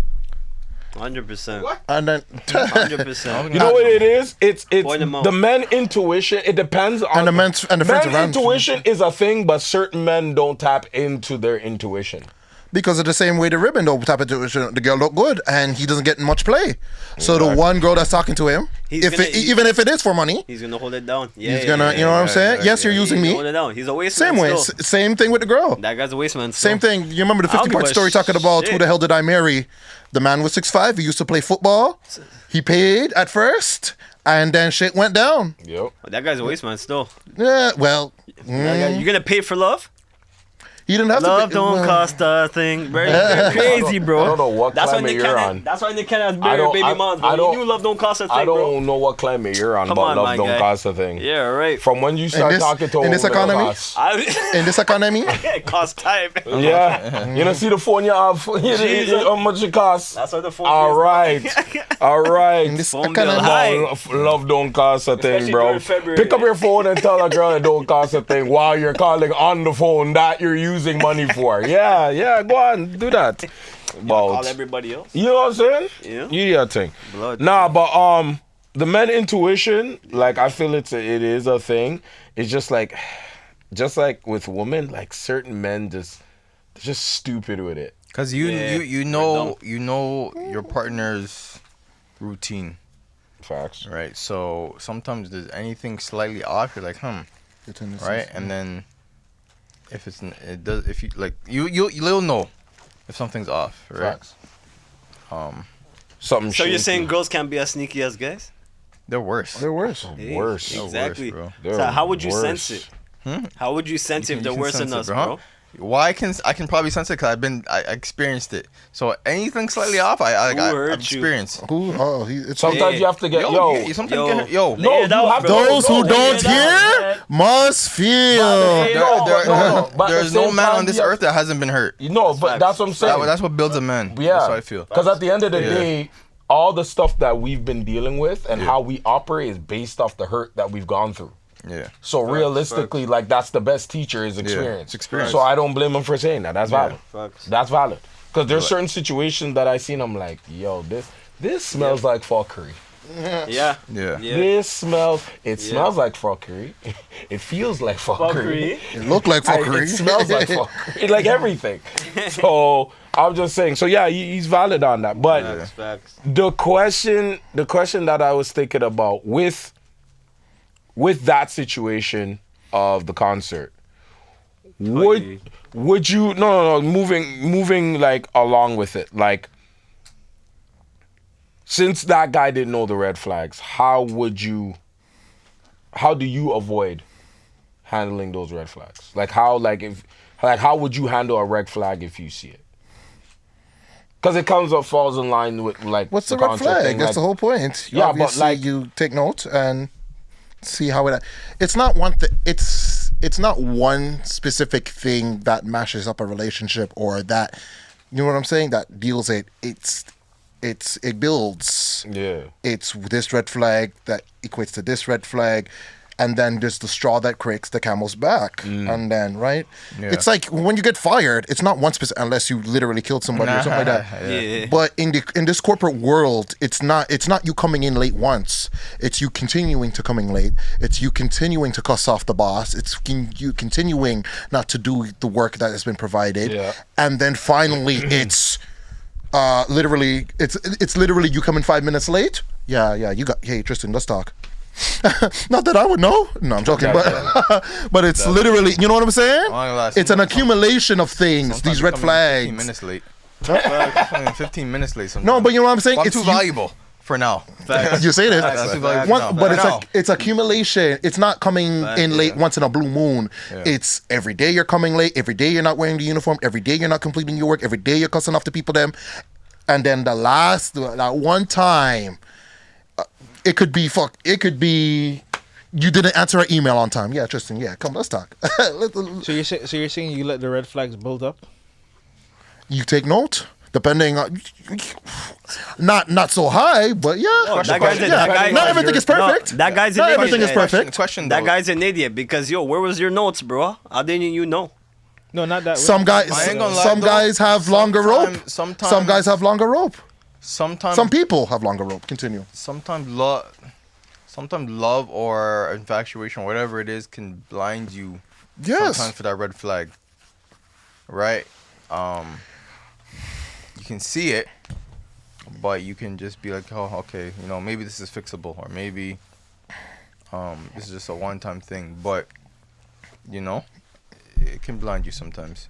100%. And then 100%. You know what it is? It's Point them out. the men intuition. It depends on and the men and the friends men around intuition is a thing, but certain men don't tap into their intuition. because of the same way the ribbon don't tap into it. The girl look good and he doesn't get much play. So the one girl that's talking to him, even if it is for money, He's gonna hold it down. Yeah, he's gonna, you know what I'm saying? Yes, you're using He's me. hold it down. He's a waste Same man way, still. same thing with the girl. That guy's a waste man. Still. Same thing. You remember the I don't 50-part give a story talking about shit. who the hell did I marry? The man was 6'5". He used to play football. He paid at first, and then shit went down. Yep. That guy's a waste man still. Yeah, well, You're gonna pay for love? he didn't have Love to. don't cost a thing. Bro, you're crazy, bro. I don't know what That's why climate Nick you're Cannon. on. That's why Nick Cannon has I married don't- baby I- moms. I Bro. don't- You knew love don't cost a thing, I don't bro. know what climate you're on, Come but on, love my don't guy. cost a thing. Yeah, right. From when you start this- talking to in this woman, it'll economy? cost. In this economy, It costs time. Yeah. You don't see the phone you have. How much it costs. That's why the phone. All fees- right. All right. in this Phone bill economy, high. Love don't cost a thing, Especially bro. during February. Pick up your phone and tell a girl it don't cost a thing while you're calling on the phone that you're using money for. Yeah, go on, do that. Call About, everybody else. you know what I'm saying? Yeah. You do that thing. Blood. Nah, but the men intuition, like I feel it is a thing. It's just like with women, like certain men they're just stupid with it. Cause Yeah, you know your partner's routine, Facts. right? So sometimes there's anything slightly off, you're like, right? And then if you like you'll know if something's off, right? Facts. Something. So you're shaky. saying girls can't be as sneaky as guys? They're worse. they're worse. Worse. They're Exactly. worse, bro. They're So how would you worse. sense it? How would you sense if You they're can worse sense than it, us, bro. bro? Why I can probably sense it because I experienced it. So anything slightly off, I've hurt you? experienced. Who? Oh, it's Sometimes Hey. you have to get You sometimes Yo. get yo. No, Lay it you out, have to- bro. those who No, don't lay it out, hear man. must feel. Lay it out. But at the There's no same man time, on this you have- earth that hasn't been hurt. No, but that's what I'm saying. That's what builds a man. Yeah, That's how I feel. Because at the end of the Yeah. day, all the stuff that we've been dealing with and how we operate is based off the hurt that we've gone through. Yeah. So realistically, like that's the best teacher is experience. it's experience. So I don't blame him for saying that. That's valid. Facts. That's valid. Because there's certain situations that I seen. I'm like, yo, this smells like fuckery. Yeah. Yeah. Yeah. This smells. It smells like fuckery. It feels like fuckery. Fuckery. It look like fuckery. It smells like fuckery. Like everything. So I'm just saying. So yeah, he's valid on that. But Facts. the question that I was thinking about with that situation of the concert, would you moving like along with it, like since that guy didn't know the red flags, how do you avoid handling those red flags? How would you handle a red flag if you see it? Because it falls in line with like What's the red concert flag? thing, That's like- the whole point. Yeah, but, Obviously, like- you take note and see how it. It's not one thing. It's not one specific thing that mashes up a relationship or that. You know what I'm saying? That deals it. It builds. Yeah. It's this red flag that equates to this red flag. And then there's the straw that creaks the camel's back. And then, right? Yeah. It's like when you get fired, it's not one specific, unless you literally killed somebody or something like that. Yeah. But in this corporate world, it's not you coming in late once. It's you continuing to coming late. It's you continuing to cuss off the boss. It's you continuing not to do the work that has been provided. Yeah. And then finally it's literally it's literally you coming 5 minutes late. Yeah, you got hey Tristan, let's talk. Not that I would know. No, I'm joking. But it's literally, you know what I'm saying? I'm not gonna lie, It's an accumulation of things. Sometimes These you red come in 15 flags. minutes late. I'm 15 minutes late sometimes. No, but you know what I'm saying? I'm too valuable for now. You say this, That's too valuable now. but For now. it's accumulation. It's not coming in late once in a blue moon. Yeah. It's every day you're coming late. Every day you're not wearing the uniform. Every day you're not completing your work. Every day you're cussing off the people them. And then that one time, it could be you didn't answer an email on time. Yeah, Tristan. Yeah, come, let's talk. So you're saying you let the red flags build up? You take note, depending on not so high, but yeah. No, that guy- not everything is perfect. No, that guy's an not idiot. everything is perfect. Question That though. guy's an idiot because where was your notes, bro? How didn't you know? No, not that. Some guys, I ain't gonna lie, some though. guys have longer rope. Sometimes- Some guys have longer rope. Sometimes Some people have longer rope. Continue. sometimes love or infatuation, whatever it is, can blind you. Yes. Sometimes for that red flag, right? You can see it, but you can just be like, oh, okay, maybe this is fixable, or maybe this is just a one-time thing. But it can blind you sometimes.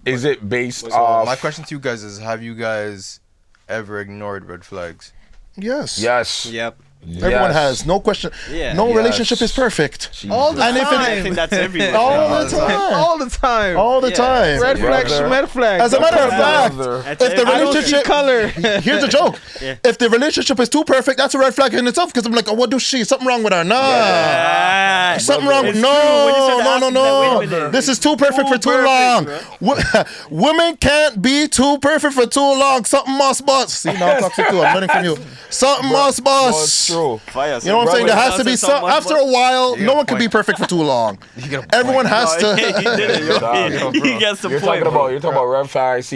Is it based So off? my question to you guys is: have you guys ever ignored red flags? Yes. Yes. Yep. Everyone Yes. has. No question. Yeah. No Yes. relationship is perfect. all the And if time. I think that's everywhere. All the time. all the time. All the Yeah. time. red flag, Brother. red flag. As a matter of fact, Brother. That's if the everywhere. I don't see relationship color. here's the joke. Yeah. If the relationship is too perfect, that's a red flag in itself. Because I'm like, oh, what does she? Something wrong with her? Nah. Ah, Something wrong. It's No, true. When you start no, asking no, that, wait a no. minute. This is too perfect for too perfect, long. Women can't be too perfect for too long. Something must bust. See, now I'm talking to you. I'm learning from you. Something must No, it's bust. true. Fire, You know what I'm saying? There has to be some. After a while, You no got a one can be point. perfect for too long. You got a point. Everyone has No, he to. did it, yo. Dog. He gets the You're point, talking bro. about red flags.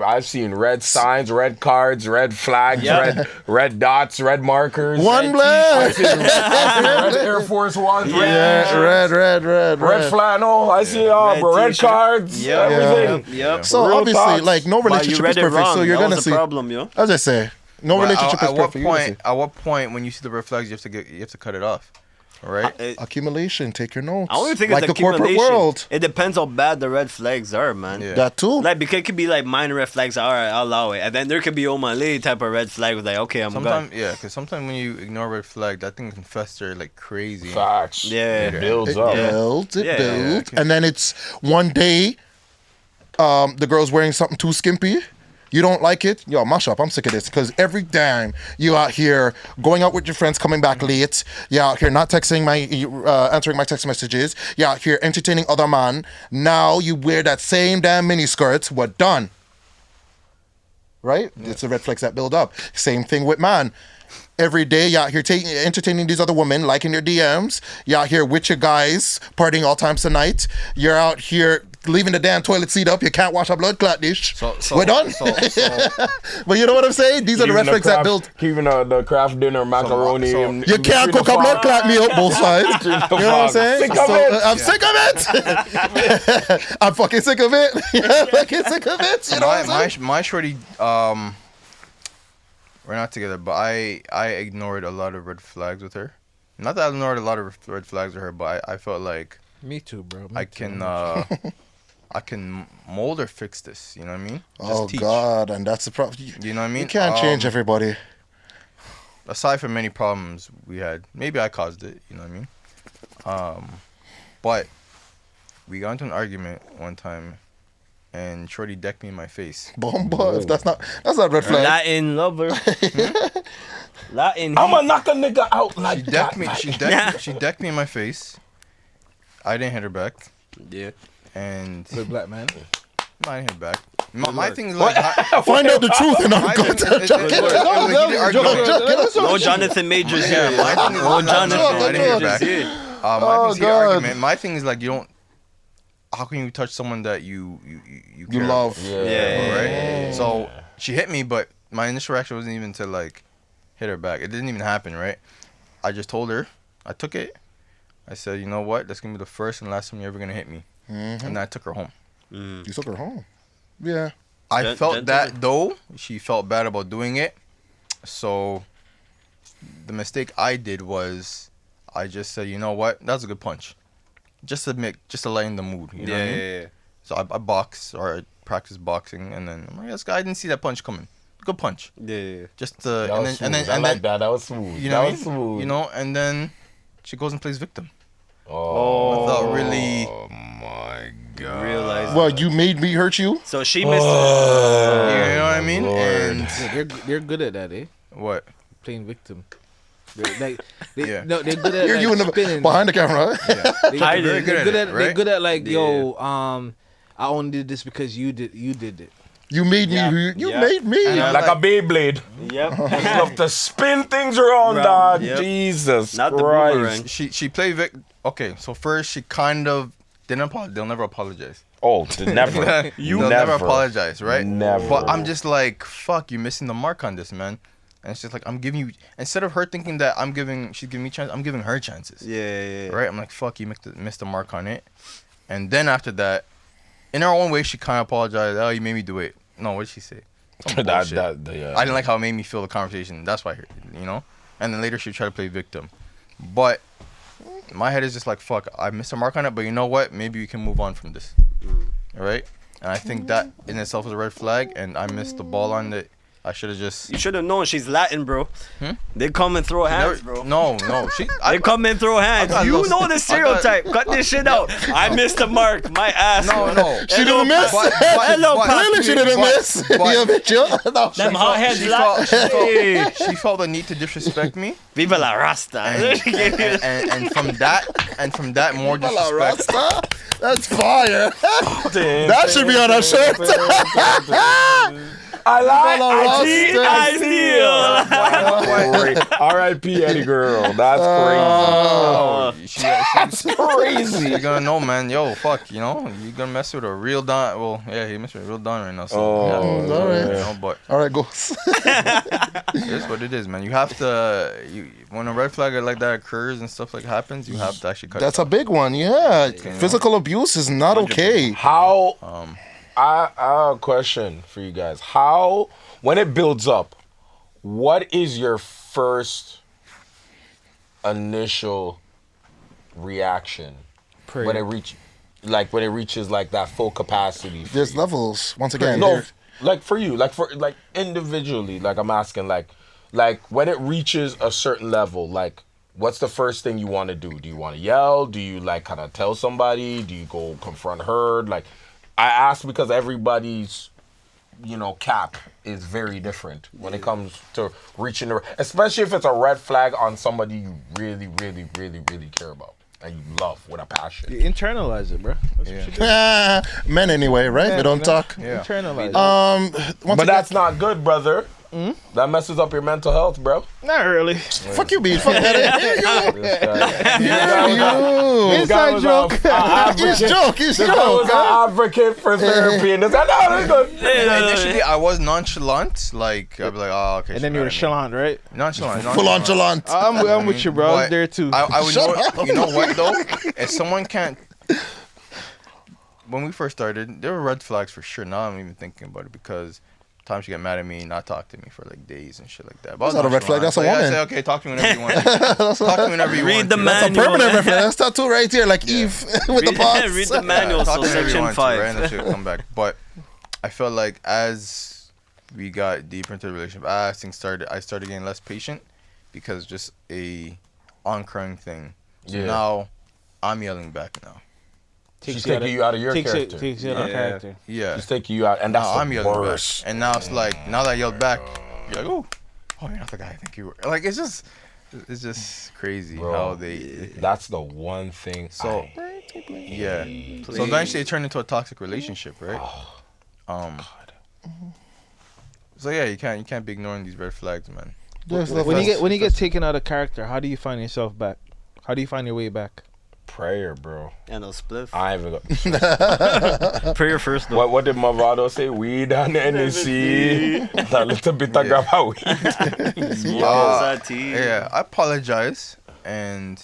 I've seen red signs, red cards, red flags, Yeah. red dots, red markers. One I've black. seen red Air Force Ones. Yeah, red. Red flannel. I see Red red t-shirt. cards. Yeah. Everything. Yep. So Real obviously, thoughts. like no But you relationship read is it perfect. wrong. So you're That gonna was see. the problem, yo. As I say, no But relationship is at what perfect. You're gonna point? At what point when you see the red flags, you have to cut it off, all right? see. Accumulation. Take your notes. I don't even think like it's the corporate accumulation. world. It depends how bad the red flags are, man. Yeah. That too. Like, because it could be like minor red flags. All right, I'll allow it. And then there could be oh my lady type of red flag. With like, okay, I'm Sometimes, good. yeah, because sometimes when you ignore red flag, that thing can fester like crazy. Facts. Yeah. It builds It up. builds. It Yeah. builds. And then it's one day, the girl's wearing something too skimpy. You don't like it? Yo, mash up. I'm sick of this. Because every time you out here going out with your friends, coming back late, you out here not texting answering my text messages, you out here entertaining other man. Now you wear that same damn mini skirt. What done? Right? It's the red flags that build up. Same thing with man. Every day, you out here entertaining these other women, liking your DMs. You out here with your guys, partying all times tonight. You're out here leaving the damn toilet seat up. You can't wash a blood clot dish. We're done. But you know what I'm saying? These are the red flags that build. Keeping the craft dinner macaroni. and- You can't cook a blood clot meal both sides. You know what I'm saying? Sick of it. I'm sick of it. I'm fucking sick of it. I'm fucking sick of it. You know what I'm saying? My shorty, we're not together, but I ignored a lot of red flags with her. Not that I ignored a lot of red flags with her, but I felt like Me too, bro. Me I too. can I can mold or fix this. You know what I mean? Just Oh teach. God, and that's the problem. You know what I mean? You can't change everybody. Aside from many problems we had, maybe I caused it. You know what I mean? But we got into an argument one time, and shorty decked me in my face. Bomba. If that's not red flag. Latin lover. Latin. I'ma knock a nigga out like She that. decked me. She decked me in my face. I didn't hit her back, Yeah. and Good black man. I didn't hit her back. My thing is like, Find out the truth and my I'm thing going is- to it was a heated argument. No Jonathan Majors here. My thing is No not- Jonathan I didn't hit her Majors back. here. My Oh, thing is heated God. argument. My thing is like, you don't. How can you touch someone that you You care love. about, Yeah. right? So she hit me, but my initial reaction wasn't even to like hit her back. It didn't even happen, right? I just told her. I took it. I said, you know what? That's gonna be the first and last time you're ever gonna hit me. And then I took her home. You took her home. Yeah. I felt Gentleman. that though. She felt bad about doing it. So the mistake I did was I just said, you know what? That's a good punch. Just to lighten the mood. You know what I mean? Yeah. So I boxed or I practice boxing, and then I'm like, this guy, I didn't see that punch coming. Good punch. Yeah. Just That and was then smooth. and then That was smooth. you know that what I was mean? smooth. You know, and then she goes and plays victim. Oh, Without really my god. Realize. Well, you made me hurt you. So she missed. You know what I mean? Lord. And Yeah, they're good at that, eh? what? Playing victim. They're Yeah. no, they're good at You're like, you in the spinning. behind the camera. Yeah. Hiding. Very good at it, They're right? good at like, Yeah. yo, I only did this because you did it. You made me. Yeah. You Yeah. made me. And I Like a Beyblade. Yep. You have to spin things around, dog. Yep. Jesus Not the Christ. boomerang. She played Vic. Okay, so first she kind of didn't apologize. They'll never apologize. Oh, never. They'll never apologize, right? Never. But I'm just like, fuck, you're missing the mark on this, man. And it's just like I'm giving you, instead of her thinking that she's giving me chances, I'm giving her chances. Yeah. Right? I'm like, fuck, you missed the mark on it. And then after that, in her own way, she kind of apologized. Oh, you made me do it. No, what did she say? Some bullshit. yeah. I didn't like how it made me feel the conversation. That's why, you know? And then later she tried to play victim. But my head is just like, fuck, I missed a mark on it, but you know what? Maybe we can move on from this. All right? And I think that in itself is a red flag, and I missed the ball on it. I should have just... You should have known she's Latin, bro. They come and throw hands, bro. No. They come and throw hands. got You lost- know the stereotype. Cut this shit out. I missed the mark. My ass. No. She didn't miss. Hello, Clearly, she didn't miss. but- You bitch, yo. No, Them hotheads Latin. She felt the need to disrespect me. Viva la Rasta. and from that more La disrespect. Rasta? That's fire. That should be on our shirt. I like I Great. R.I.P. Eddie Girl. That's crazy. That's crazy. You're gonna know, man. Yo, fuck, you know, you're gonna mess with a real don. Well, yeah, he messed with a real don right now. So, Oh, yeah, all right. you know, but All right, go. it is what it is, man. You have to, when a red flag like that occurs and stuff like happens, you have to actually cut. That's a big one. Yeah, physical abuse is not okay. How? I have a question for you guys. How, when it builds up, what is your first initial reaction when it reaches like that full capacity? For There's you? levels. Once again, No, like for you, like individually, like I'm asking, like when it reaches a certain level, like what's the first thing you want to do? Do you want to yell? Do you like kind of tell somebody? Do you go confront her? Like, I ask because everybody's, cap is very different when it comes to reaching the, especially if it's a red flag on somebody you really, really, really, really care about and you love with a passion. You internalize it, bro. That's what you do. men anyway, right? They don't talk. Yeah. Internalize it. Once But again, that's not good, brother. That messes up your mental health, bro. Not really. fuck you, B. Fuck that. This guy was joke. It's joke. It's This guy joke. was an advocate for therapy, and this guy, no, that's good. Initially, I was nonchalant. Like, I'd be like, oh, okay. And then you were chalant, right? Nonchalant. Full nonchalant. I'm with you, bro. I was But there too. I would Shut know, up. you know what though? If someone can't, when we first started, there were red flags for sure. Now I'm even thinking about it because times she get mad at me, not talk to me for like days and shit like that. But That's not a red flag, that's a woman. I say, okay, talk to me whenever you want. Talk to me whenever you want. Read the to. That's a manual. permanent reference. That's tattoo right here, like Eve with the box. Read the manual. Talk So to me whenever you section want to, right? And 5. then she'll come back. But I felt like as we got deeper into the relationship, I started getting less patient because just a on-crying thing. So Yeah. now I'm yelling back now. She's taking you out of your character. Takes you out of character. Yeah. She's taking you out, and that's Now the I'm yelling worst. back. And now it's like, now that I yelled back, you're like, oh, you're not the guy I think you were. Like, it's just crazy Bro, how they, That's the one thing. So, yeah. So eventually it turned into a toxic relationship, right? So yeah, you can't be ignoring these red flags, man. When you get taken out of character, how do you find yourself back? How do you find your way back? prayer, bro. And a spliff. I ain't even go. Prayer first, though. What did Mavado say? Weed and NEC. A little bit of grab out weed. Yeah, I apologize, and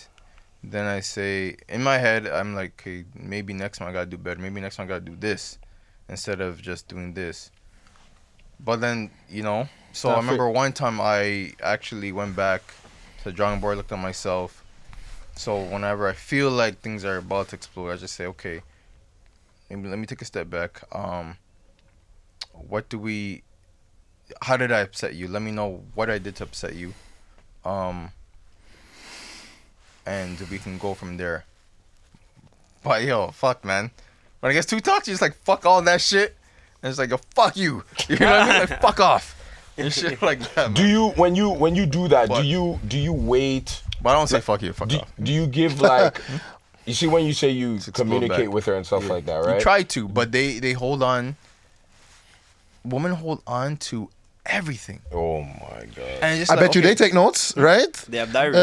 then I say in my head, I'm like, okay, maybe next time I gotta do better. Maybe next time I gotta do this instead of just doing this. But then, so I remember one time I actually went back to the drawing board, looked at myself. So whenever I feel like things are about to explode, I just say, okay, maybe let me take a step back. how did I upset you? Let me know what I did to upset you. And we can go from there. But yo, fuck, man. When I get too toxic, it's like, fuck all that shit. And it's like, yo, fuck you. You know what I mean? Like, fuck off. And shit like that, man. Do you, when you do that, do you wait? But I don't say fuck you, fuck off. Do you give like, you see when you say you communicate with her and stuff like that, right? You try to, but they hold on. Women hold on to everything. Oh my god! And it's I like, bet you okay, they take notes, right? They have diaries.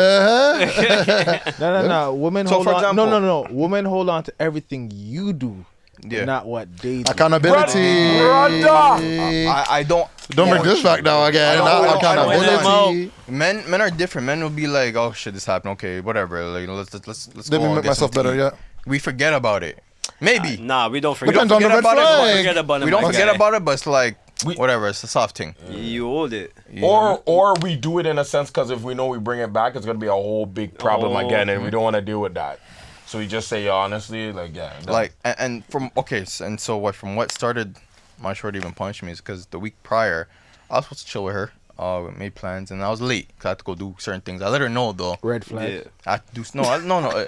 No. Women So, hold for on. example- No. Women hold on to everything you do, Yeah. not what they do. Accountability. I don't. Don't bring this back now again. I don't- Not I don't- accountability. Men are different. Men will be like, oh shit, this happened. Okay, whatever. Like, let's Let go me and make get myself some better. tea. Yeah. We forget about it. Maybe Nah, we don't forget. Depends on the forget red about it, but flag. Forget about it, we don't my forget guy. about it, but it's like whatever. It's a soft thing. You hold it. You know? Or we do it in a sense because if we know we bring it back, it's gonna be a whole big problem again, and we don't want to deal with that. So we just say, honestly, like yeah, no. Like and from and so what from what started my shorty even punched me is because the week prior I was supposed to chill with her. We made plans and I was late because I had to go do certain things. I let her know though. Red flag. Yeah. I had to do no.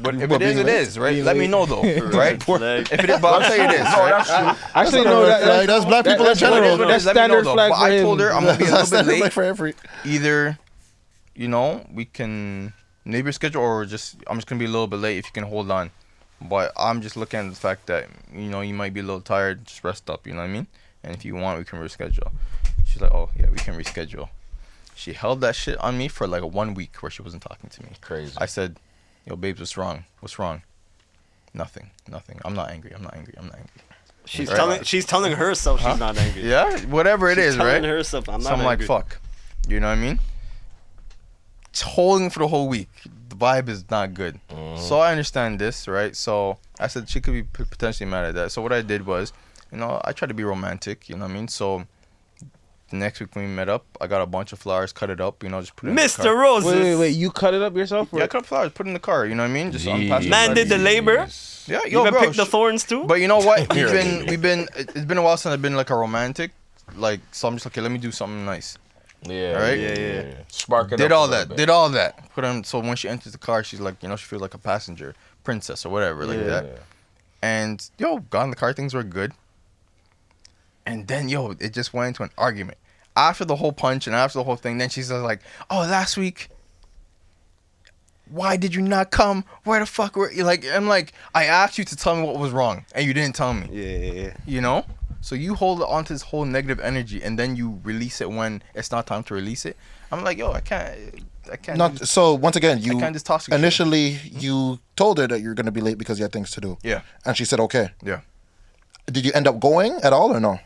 But if What, it is, being it late? is, right? Let me know though, right? flag. If it is, but I'll tell you this, right? Actually, That's no. not a red flag. That's black people in that's what it general. is. Let That's me know, standard though. flag But for I told him. her I'm gonna be a That's little bit like late. for every. Either, we can neighbor schedule, or just I'm just gonna be a little bit late if you can hold on. But I'm just looking at the fact that you might be a little tired. Just rest up. You know what I mean? And if you want, we can reschedule. She's like, oh yeah, we can reschedule. She held that shit on me for like 1 week where she wasn't talking to me. crazy. I said, yo, babes, what's wrong? What's wrong? Nothing. I'm not angry. She's Right. telling herself she's not angry. Yeah, whatever it is, telling right? herself I'm not So I'm like, angry. fuck. You know what I mean? It's holding for the whole week. The vibe is not good. So I understand this, right? So I said she could be potentially mad at that. So what I did was, I tried to be romantic. You know what I mean? So the next week when we met up, I got a bunch of flowers, cut it up. Just put it in the Mr. car. Roses. Wait. You cut it up yourself? Yeah, cut up flowers, put it in the car. You know what I mean? Just unpack it. Man did the labor. Yeah, You yo, even bro. picked the thorns too. But you know what? It's been a while since I've been like a romantic. Like, so I'm just like, okay, let me do something nice. Yeah, Right? yeah. Spark it Did up all a little that. bit. Did all that. Put on. So when she enters the car, she's like, she feels like a passenger, princess or whatever, like that. And got in the car, things were good. And then it just went into an argument. After the whole punch and after the whole thing, then she's like, "Oh, last week, why did you not come? Where the fuck were you?" Like, I'm like, I asked you to tell me what was wrong, and you didn't tell me. Yeah. So you hold on to this whole negative energy, and then you release it when it's not time to release it. I'm like, I can't. Not so. Once again, you can't just toxic shit. initially you told her that you're gonna be late because you had things to do. Yeah. And she said okay. Yeah. Did you end up going at all or no?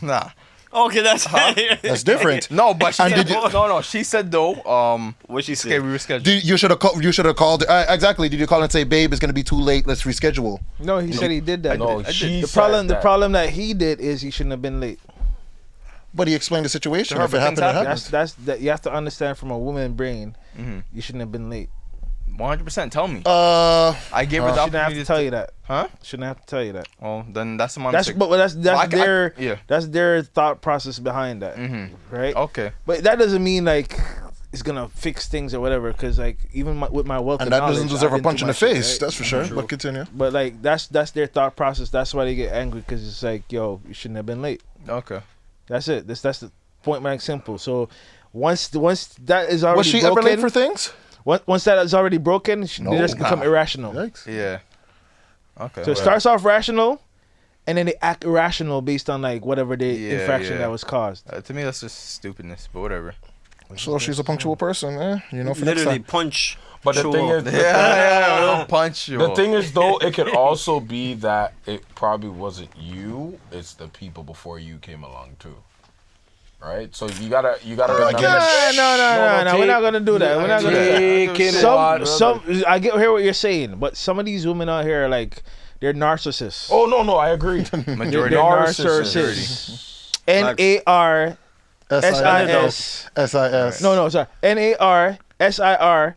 Nah. Okay, that's That's different. No, but she And said, did you- no. She said though. What she Okay, said? we rescheduled. You should have called. Exactly. Did you call and say, "Babe, it's gonna be too late. Let's reschedule"? No, he said he did that. No, I she The said problem that. that he did is he shouldn't have been late. But he explained the situation. To her, If it but things happened, it happen. happened. That you have to understand from a woman brain. You shouldn't have been late. 100%. Tell me. I gave her the Shouldn't have opportunity to tell you that. Huh? Shouldn't have to tell you that. Well, then that's my That's mistake. that's yeah. that's their thought process behind that, right? Okay. But that doesn't mean like it's gonna fix things or whatever. Because like even with my wealth And of that knowledge, doesn't deserve I've a been punch through in the my shit, face. right? That's for sure. But continue. But like that's their thought process. That's why they get angry because it's like, yo, you shouldn't have been late. Okay. That's it. That's the point blank simple. So once that is already Was she broken, ever late for things? once that is already broken, they just become irrational. Yikes. Yeah. Okay. So it starts off rational, and then they act irrational based on like whatever the Yeah, infraction yeah. that was caused. To me, that's just stupidness, but whatever. So she's a punctual person, eh? For next Literally time. punch. But the show thing up. is, Yeah, don't punch you. the thing is though, it could also be that it probably wasn't you. It's the people before you came along too. Right? So you gotta remember. No, we're not gonna do that. We're not gonna do Take it that. on. Some hear what you're saying, but some of these women out here are like they're narcissists. Oh no, I agree. Majority. They're narcissists. NARSIS. SIS. No, sorry. NARSISS.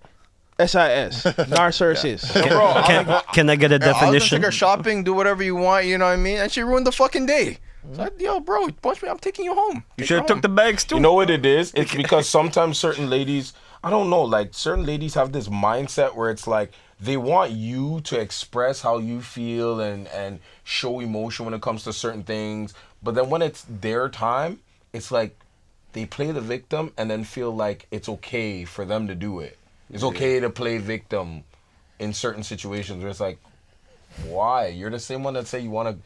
SIS. Narcissus. Can I get a I was gonna definition? take her shopping, do whatever you want, you know what I mean? And she ruined the fucking day. So yo, bro, punch me, I'm taking you home. You should have took the bags too. You know what it is? It's because sometimes certain ladies, I don't know, like certain ladies have this mindset where it's like they want you to express how you feel and show emotion when it comes to certain things. But then when it's their time, it's like they play the victim and then feel like it's okay for them to do it. It's okay to play victim in certain situations where it's like, why? You're the same one that say you want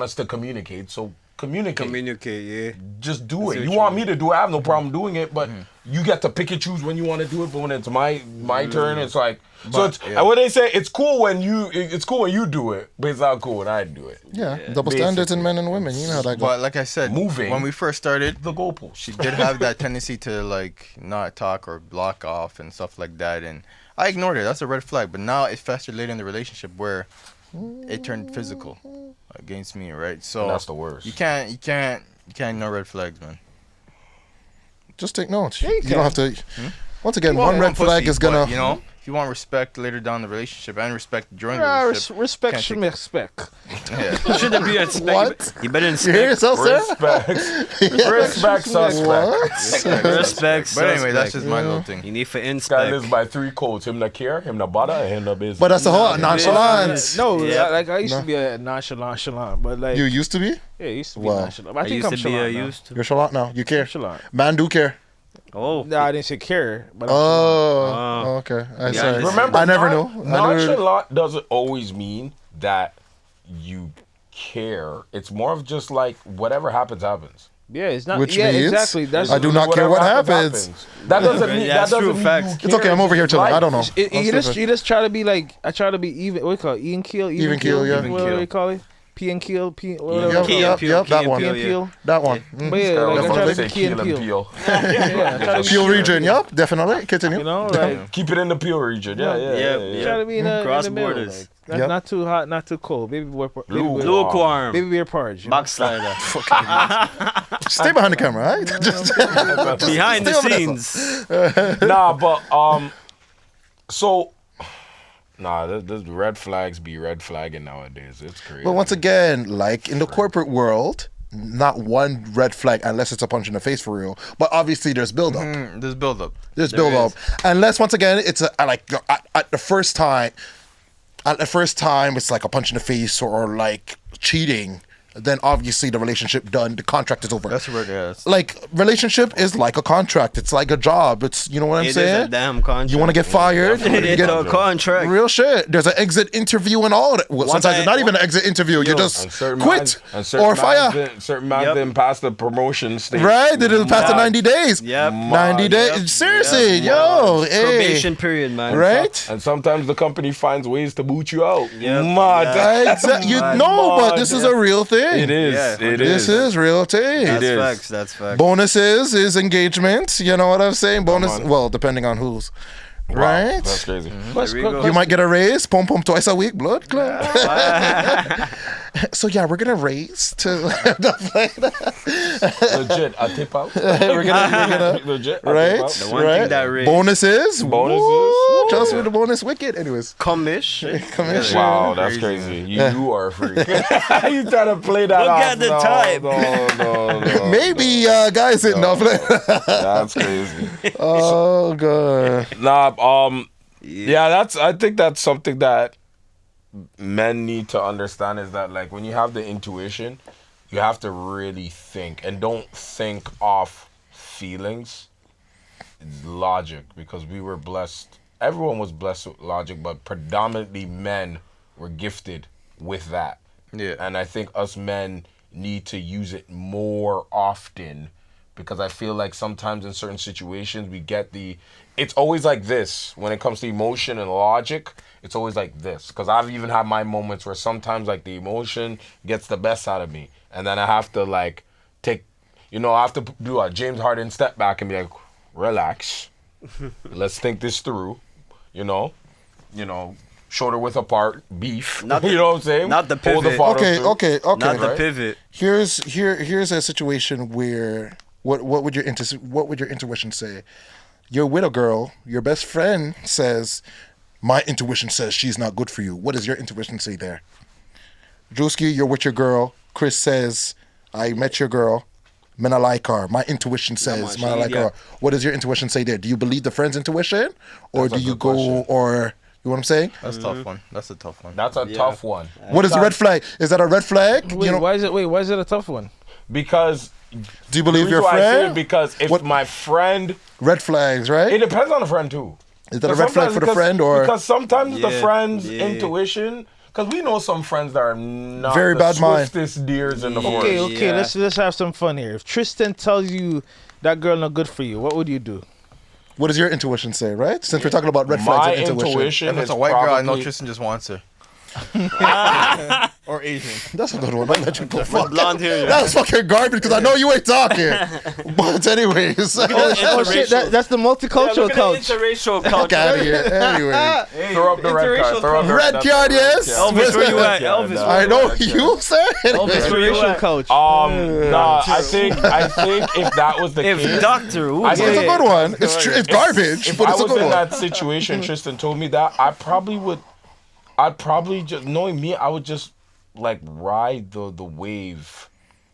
us to communicate, so communicate. Yeah. Just do it. You want me to do it, I have no problem doing it, but you get to pick and choose when you want to do it. But when it's my turn, it's like what they say. It's cool when you do it, but it's not cool when I do it. Yeah, double standards in men and women. You know how that goes. But like I said, when we first started, The goalpost. she did have that tendency to like not talk or block off and stuff like that, and I ignored it. That's a red flag. But now it festered later in the relationship where it turned physical against me, right? So And that's the worst. You can't ignore red flags, man. Just take notes. You don't have to. Once again, You want one red flag pussy, is gonna. but, you know, if you want respect later down the relationship and respect during the relationship, Respect can't should take- respect. yeah. Shouldn't be a What? You better You hear inspect. yourself, sir? Respect suspect. What? Respect. But anyway, that's suspect. just my little thing. You need for Guy lives inspect. by 3 codes. Him the care, him the bother, and him the business. But that's the whole nonchalance. No, Yeah. like I used to be a nonchalant, but like You used to be? yeah, I used to be Wow. nonchalant. But I I think used I'm to be chalant now. used to. You're chalant now. You care. Chalant. Man do care. Oh. No, I didn't say care, but I'm Oh, okay. I Yeah, sorry. Remember, I never know. I never- nonchalant doesn't always mean that you care. It's more of just like whatever happens. yeah, it's not. Which yeah, means exactly. That's I do not care what happens. That doesn't mean Yeah, that that's doesn't true, mean facts. you It's okay. care. I'm over here chilling. I don't know. You just try to be like I try to be even. What do you call it? Even keel. Even keel, yeah. What do you call it? P and keel. Whatever. Yep, Keel, that one. Key and peel. That one. But yeah, like I try to Say be key and peel. Yeah, I try to be Peel region. Yep, definitely. Continue. You know, like Keep it in the Peel region. Yeah. try to be in Cross the middle, borders. like, Yep. not too hot, not too cold. Lukewarm. Baby beer porridge. You know? Backslider. Stay behind the camera, right? Just Behind the Stay over there, scenes. Nah, but so this red flags be red flagging nowadays. It's crazy. But once again, like in the corporate world, not one red flag unless it's a punch in the face for real. But obviously, there's build up. There's build up. There's build up. Unless once again, it's at the first time. At the first time, it's like a punch in the face or like cheating. Then obviously the relationship done. The contract is over. That's right. Yeah. Like relationship is like a contract. It's like a job. It's you know what I'm It is saying. a damn contract. You want to get fired? You It's get a contract. real shit. There's an exit interview and all that. Well, sometimes it's not even an exit interview. You And just certain quit mans- and or fire. certain man Yep. didn't pass the promotion stage. Right? They didn't pass the 90 days. Yep. 90 days. Yep. Seriously, Yep. yo, hey. Probation period, man. Right? And sometimes the company finds ways to boot you out. Yep. Mad. You Mad. know, but this is a real thing. It is. Yeah. It This is. is real thing. That's is. facts. That's facts. Bonuses is engagement. You know what I'm saying? Bonus. on. Well, depending on whose. Wow, Right? That's crazy. Let's There we go- go. You might get a raise, pump twice a week, blood club. So yeah, we're gonna raise to Legit. I tip out. we're gonna Legit. I right, tip out. The one thing right. that raised- Bonuses, Bonuses. Woo, just with the bonus wicked. Anyways, Commish. commission. Wow, that's crazy. You are a freak. You try to play that Look off. at the time. No. Maybe guys hitting off. That's crazy. Oh god. Nah, yeah, I think that's something that men need to understand is that like when you have the intuition, you have to really think and don't think off feelings. It's logic, because we were blessed. Everyone was blessed with logic, but predominantly men were gifted with that. Yeah. And I think us men need to use it more often, because I feel like sometimes in certain situations we get it's always like this when it comes to emotion and logic. It's always like this, because I've even had my moments where sometimes like the emotion gets the best out of me, and then I have to like I have to do a James Harden step back and be like, relax, let's think this through, you know, shoulder width apart, beef. Not the- you know what I'm saying? not the Hold pivot. follow Okay, through. okay. Not the Right? pivot. Here's a situation where what would your intuition say? you're with a girl, your best friend says, my intuition says she's not good for you. What does your intuition say there? Drewskey, you're with your girl. Chris says, I met your girl. Man, I like her. My intuition says, man, I like her. What does your intuition say there? Do you believe the friend's intuition? Or do you go, or, you know what I'm saying? That's a tough one. That's a tough one. That's a tough one. What is the red flag? Is that a red flag? Wait, why is it a tough one? Because do you believe your I say it friend? because if my friend, red flags, right? it depends on the friend too. Is that a red flag for the friend or because sometimes the friend's intuition, because we know some friends that are not very the bad mind. swiftest deers in the forest. Okay, let's have some fun here. If Tristan tells you that girl not good for you, what would you do? what does your intuition say, right? Since we're talking about red flags and intuition. If it's a white girl, I know Tristan just wants her. Or Asian. That's a good one. I'll let you go. Fuck. Blonde hair. That was fucking garbage because I know you ain't talking. But anyways. Oh shit, that's the multicultural couch. Interracial Fuck culture. out of here. Anyway. Throw up the red card. Throw up the Red card, yes. Elvis, where you at? Yeah, Elvis, no. I know you said. Elvis, where you Interracial at? couch. Nah, I think if that was the case, If Doctor Who, It's a good one. It's garbage, if but I it's a was good in one. that situation, Tristan told me that, I'd probably just, knowing me, I would just like ride the wave,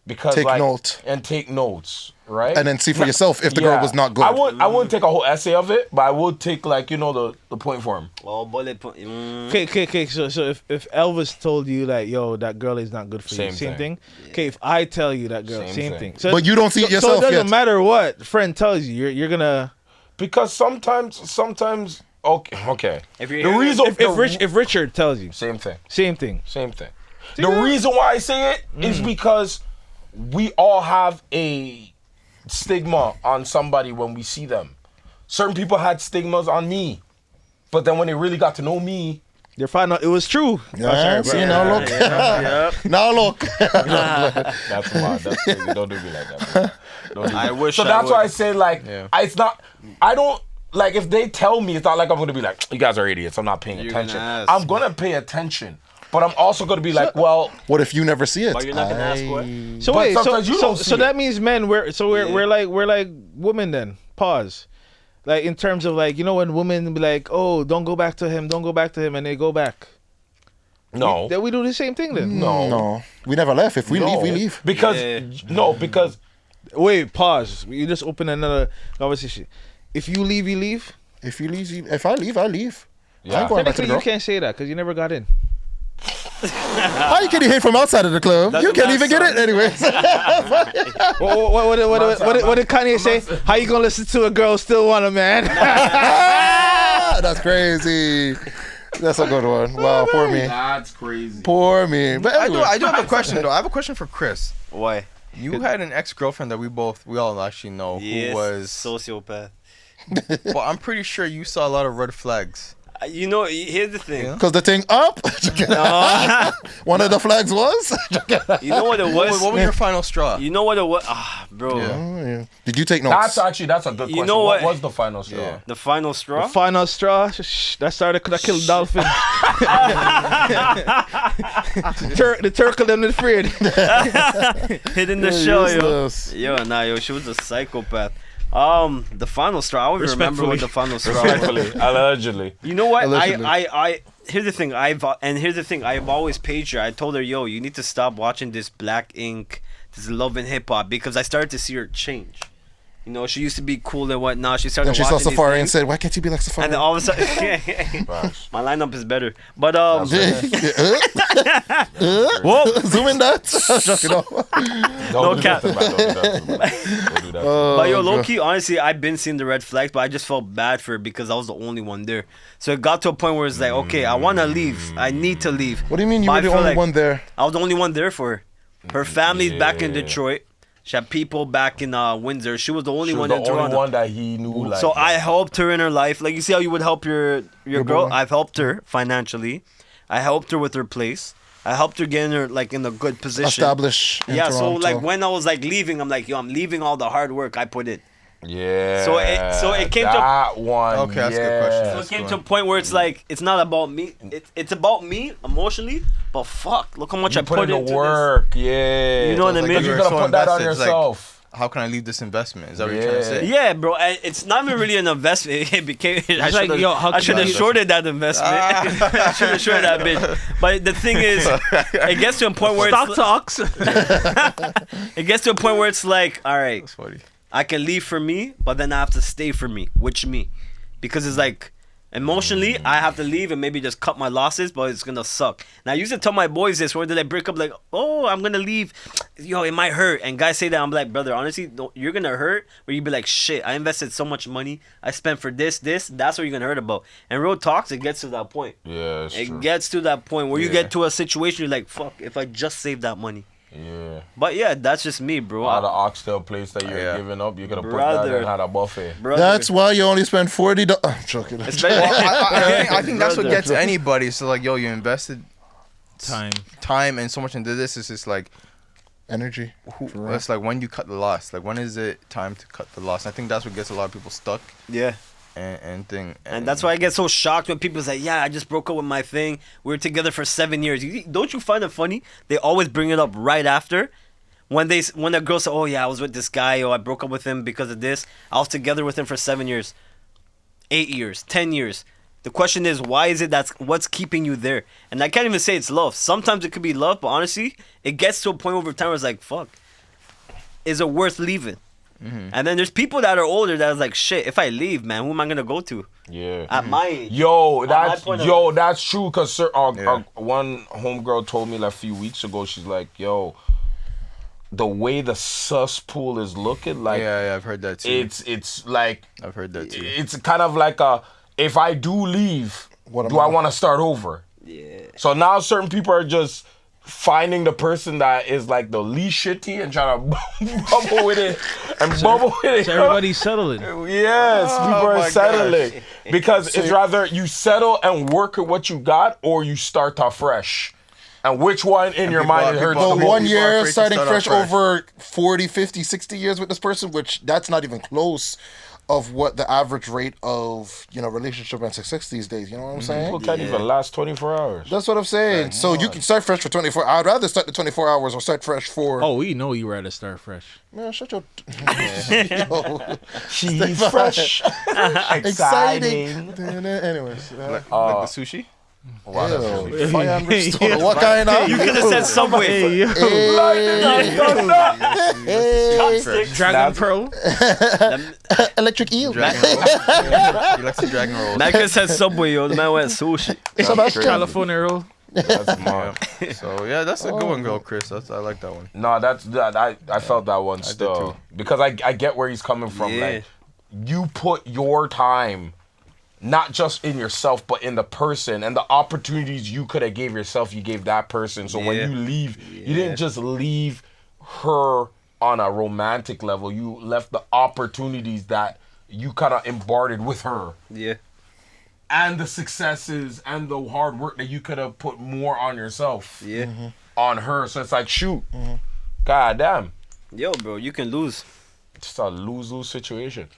because Take like note. and take notes, right? And then see for yourself if the girl was not good. I wouldn't take a whole essay of it, but I would take like the point form. oh, bullet point. Okay. So if Elvis told you like, yo, that girl is not good for you, same thing. Okay, if I tell you that girl, same thing. So But you don't see it yourself so it doesn't yet. matter what friend tells you, you're gonna. Because sometimes okay. If you're The hearing- reason If Richard tells you, same thing. same thing. The reason why I say it is because we all have a stigma on somebody when we see them. Certain people had stigmas on me, but then when they really got to know me, They're finding out it was true. Yeah, see, now look. Now look. that's wild. That's crazy. Don't do me like that, man. Don't do I me. wish So I that's why I would. say like, it's not. I don't. Like, if they tell me, it's not like I'm going to be like, you guys are idiots, I'm not paying attention. gonna ask. I'm going to pay attention. But I'm also going to be like, well, What if you never see it? But you're not gonna ask what? So But wait, sometimes you don't see so it. that means men. We're like women then. Pause. Like in terms of like when women be like, oh, don't go back to him, and they go back. no. Then we do the same thing then. No. We never left. If we No. leave, we leave. Because Wait, pause. You just open another conversation. If you leave, you leave. If you leave, if I leave, I leave. Yeah. I ain't going back to the Technically, you girl. can't say that because you never got in. How you can hate from outside of the club? You can't even get it anyways. What did Kanye say? How you gonna listen to a girl still want a man? That's crazy. That's a good one. Wow, poor me. that's crazy. Poor me. But anyway. I do have a question though. I have a question for Chris. Why? You had an ex-girlfriend that we all actually know who was, sociopath. but I'm pretty sure you saw a lot of red flags. Here's the thing. Yeah. Because the thing up, one of the flags was. You know what it was? What was your final straw? You know what it was? bro. Yeah. Oh, yeah. Did you take notes? That's a good question. You know what? was the final straw? Yeah. The final straw? Final straw. That killed dolphin. The turtle them afraid. Hit in the show, yo. Useless. Yo, she was a psychopath. The final straw. I always remember what the final straw was. Respectfully, allegedly. You know what? Allegedly. Here's the thing. I've always paged her. I told her, yo, you need to stop watching this Black Ink, this Love and Hip Hop, because I started to see her change. She used to be cool and whatnot. She started Then she watching saw Safari and these said, "Why can't you be like Safari?" and then all of a sudden, my lineup is better. But Whoa, zoom in that. Shut it off. Don't do cap. that to the man. Don't do that. But yo, low key, honestly, I've been seeing the red flags, but I just felt bad for her because I was the only one there. So it got to a point where it's like, okay, I want to leave. I need to leave. What do you mean you But were I the feel only like one there? I was the only one there for her. Her family's back in Detroit. She had people back in Windsor. She was the only She was one the in only Toronto. one that he knew. Like, So I helped her in her life. Like, you see how you would help your girl? boy. I've helped her financially. I helped her with her place. I helped her get in her in a good position. Establish in Yeah, so Toronto. like when I was like leaving, I'm like, yo, I'm leaving all the hard work I put in. yeah. So it came to- that one. Okay, that's a good question. So it came to a point where it's like, it's not about me. It's about me emotionally, but fuck, look how much I Put in into the work. Yeah. You know what I Like, mean? You're you're gonna so put that on invested, it's like- yourself. how can I leave this investment? Is that what you're trying to say? Yeah, bro. It's not even really an investment. It became. I like, yo, how should have can I- shorted that investment. I should have shorted that bitch. But the thing is, it gets to a point where Stock talks. it gets to a point where it's like, all right, That's funny. I can leave for me, but then I have to stay for me, which me, because it's like emotionally I have to leave and maybe just cut my losses, but it's gonna suck. And I used to tell my boys this when they break up, like, oh, I'm gonna leave, yo, it might hurt. And guys say that, I'm like, brother, honestly, you're gonna hurt, where you be like, shit, I invested so much money, I spent for this, that's what you're gonna hurt about. And real talks, it gets to that point. Yeah, it's true. It gets to that point where you get to a situation you're like, fuck, if I just saved that money. Yeah. But yeah, that's just me, bro. Out of Oxtail place that you're giving up, you could have put that Brother. and had a buffet. Brother. That's why you only spend $40. I'm joking. I think that's what Brother. gets anybody. So like, yo, you invested Time. and so much into this. It's just like, Energy. it's like when you cut the loss. Like when is it time to cut the loss? I think that's what gets a lot of people stuck Yeah. and thing. And that's why I get so shocked when people say, yeah, I just broke up with my thing. We were together for 7 years. Don't you find it funny? They always bring it up right after. When a girl says, oh, yeah, I was with this guy. Oh, I broke up with him because of this. I was together with him for 7 years, 8 years, 10 years. The question is, why is it what's keeping you there? And I can't even say it's love. Sometimes it could be love, but honestly, it gets to a point over time where it's like, fuck, is it worth leaving? Mm-hmm. And then there's people that are older that is like, shit, if I leave, man, who am I gonna go to? Yeah. At my age. That's true. Cause one homegirl told me like a few weeks ago. She's like, yo, the way the cesspool is looking, like yeah, I've heard that too. It's like I've heard that too. It's kind of like if I do leave, do I want to start over? Yeah. So now certain people are just finding the person that is like the least shitty and trying to bubble with it and bubble with it. So everybody's settling. Yes, people are settling. Because it's rather you settle and work with what you got or you start afresh. And which one in your mind hurts the But most? 1 year afraid to starting start fresh off fresh. over 40, 50, 60 years with this person, which that's not even close of what the average rate of, relationship and success these days. You know what I'm saying? People can't even last 24 hours. That's what I'm saying. So you can start fresh for 24. I'd rather start the 24 hours or start fresh for. Oh, we know you rather start fresh. Man, shut your. Yo. She's fresh. Exciting. Anyways. Like the sushi. Ew. Fire and restore. What kind of? You could have said Subway. Hey, yo. Hey. Dragon Pearl. Electric eel. Dragon roll. He likes the dragon rolls. Man could have said Subway, yo. The man went sushi. Sebastian. California roll. That's mad. So yeah, that's a good one, girl, Chris. I like that one. No, I felt that one still. too. Because I get where he's coming from. Yeah. Like, you put your time not just in yourself, but in the person and the opportunities you could have gave yourself, you gave that person. So when you leave, you didn't just leave her on a romantic level. You left the opportunities that you kind of imparted with her. Yeah. And the successes and the hard work that you could have put more on yourself. Yeah. On her. So it's like, shoot. God damn. Yo, bro, you can lose. It's a lose-lose situation.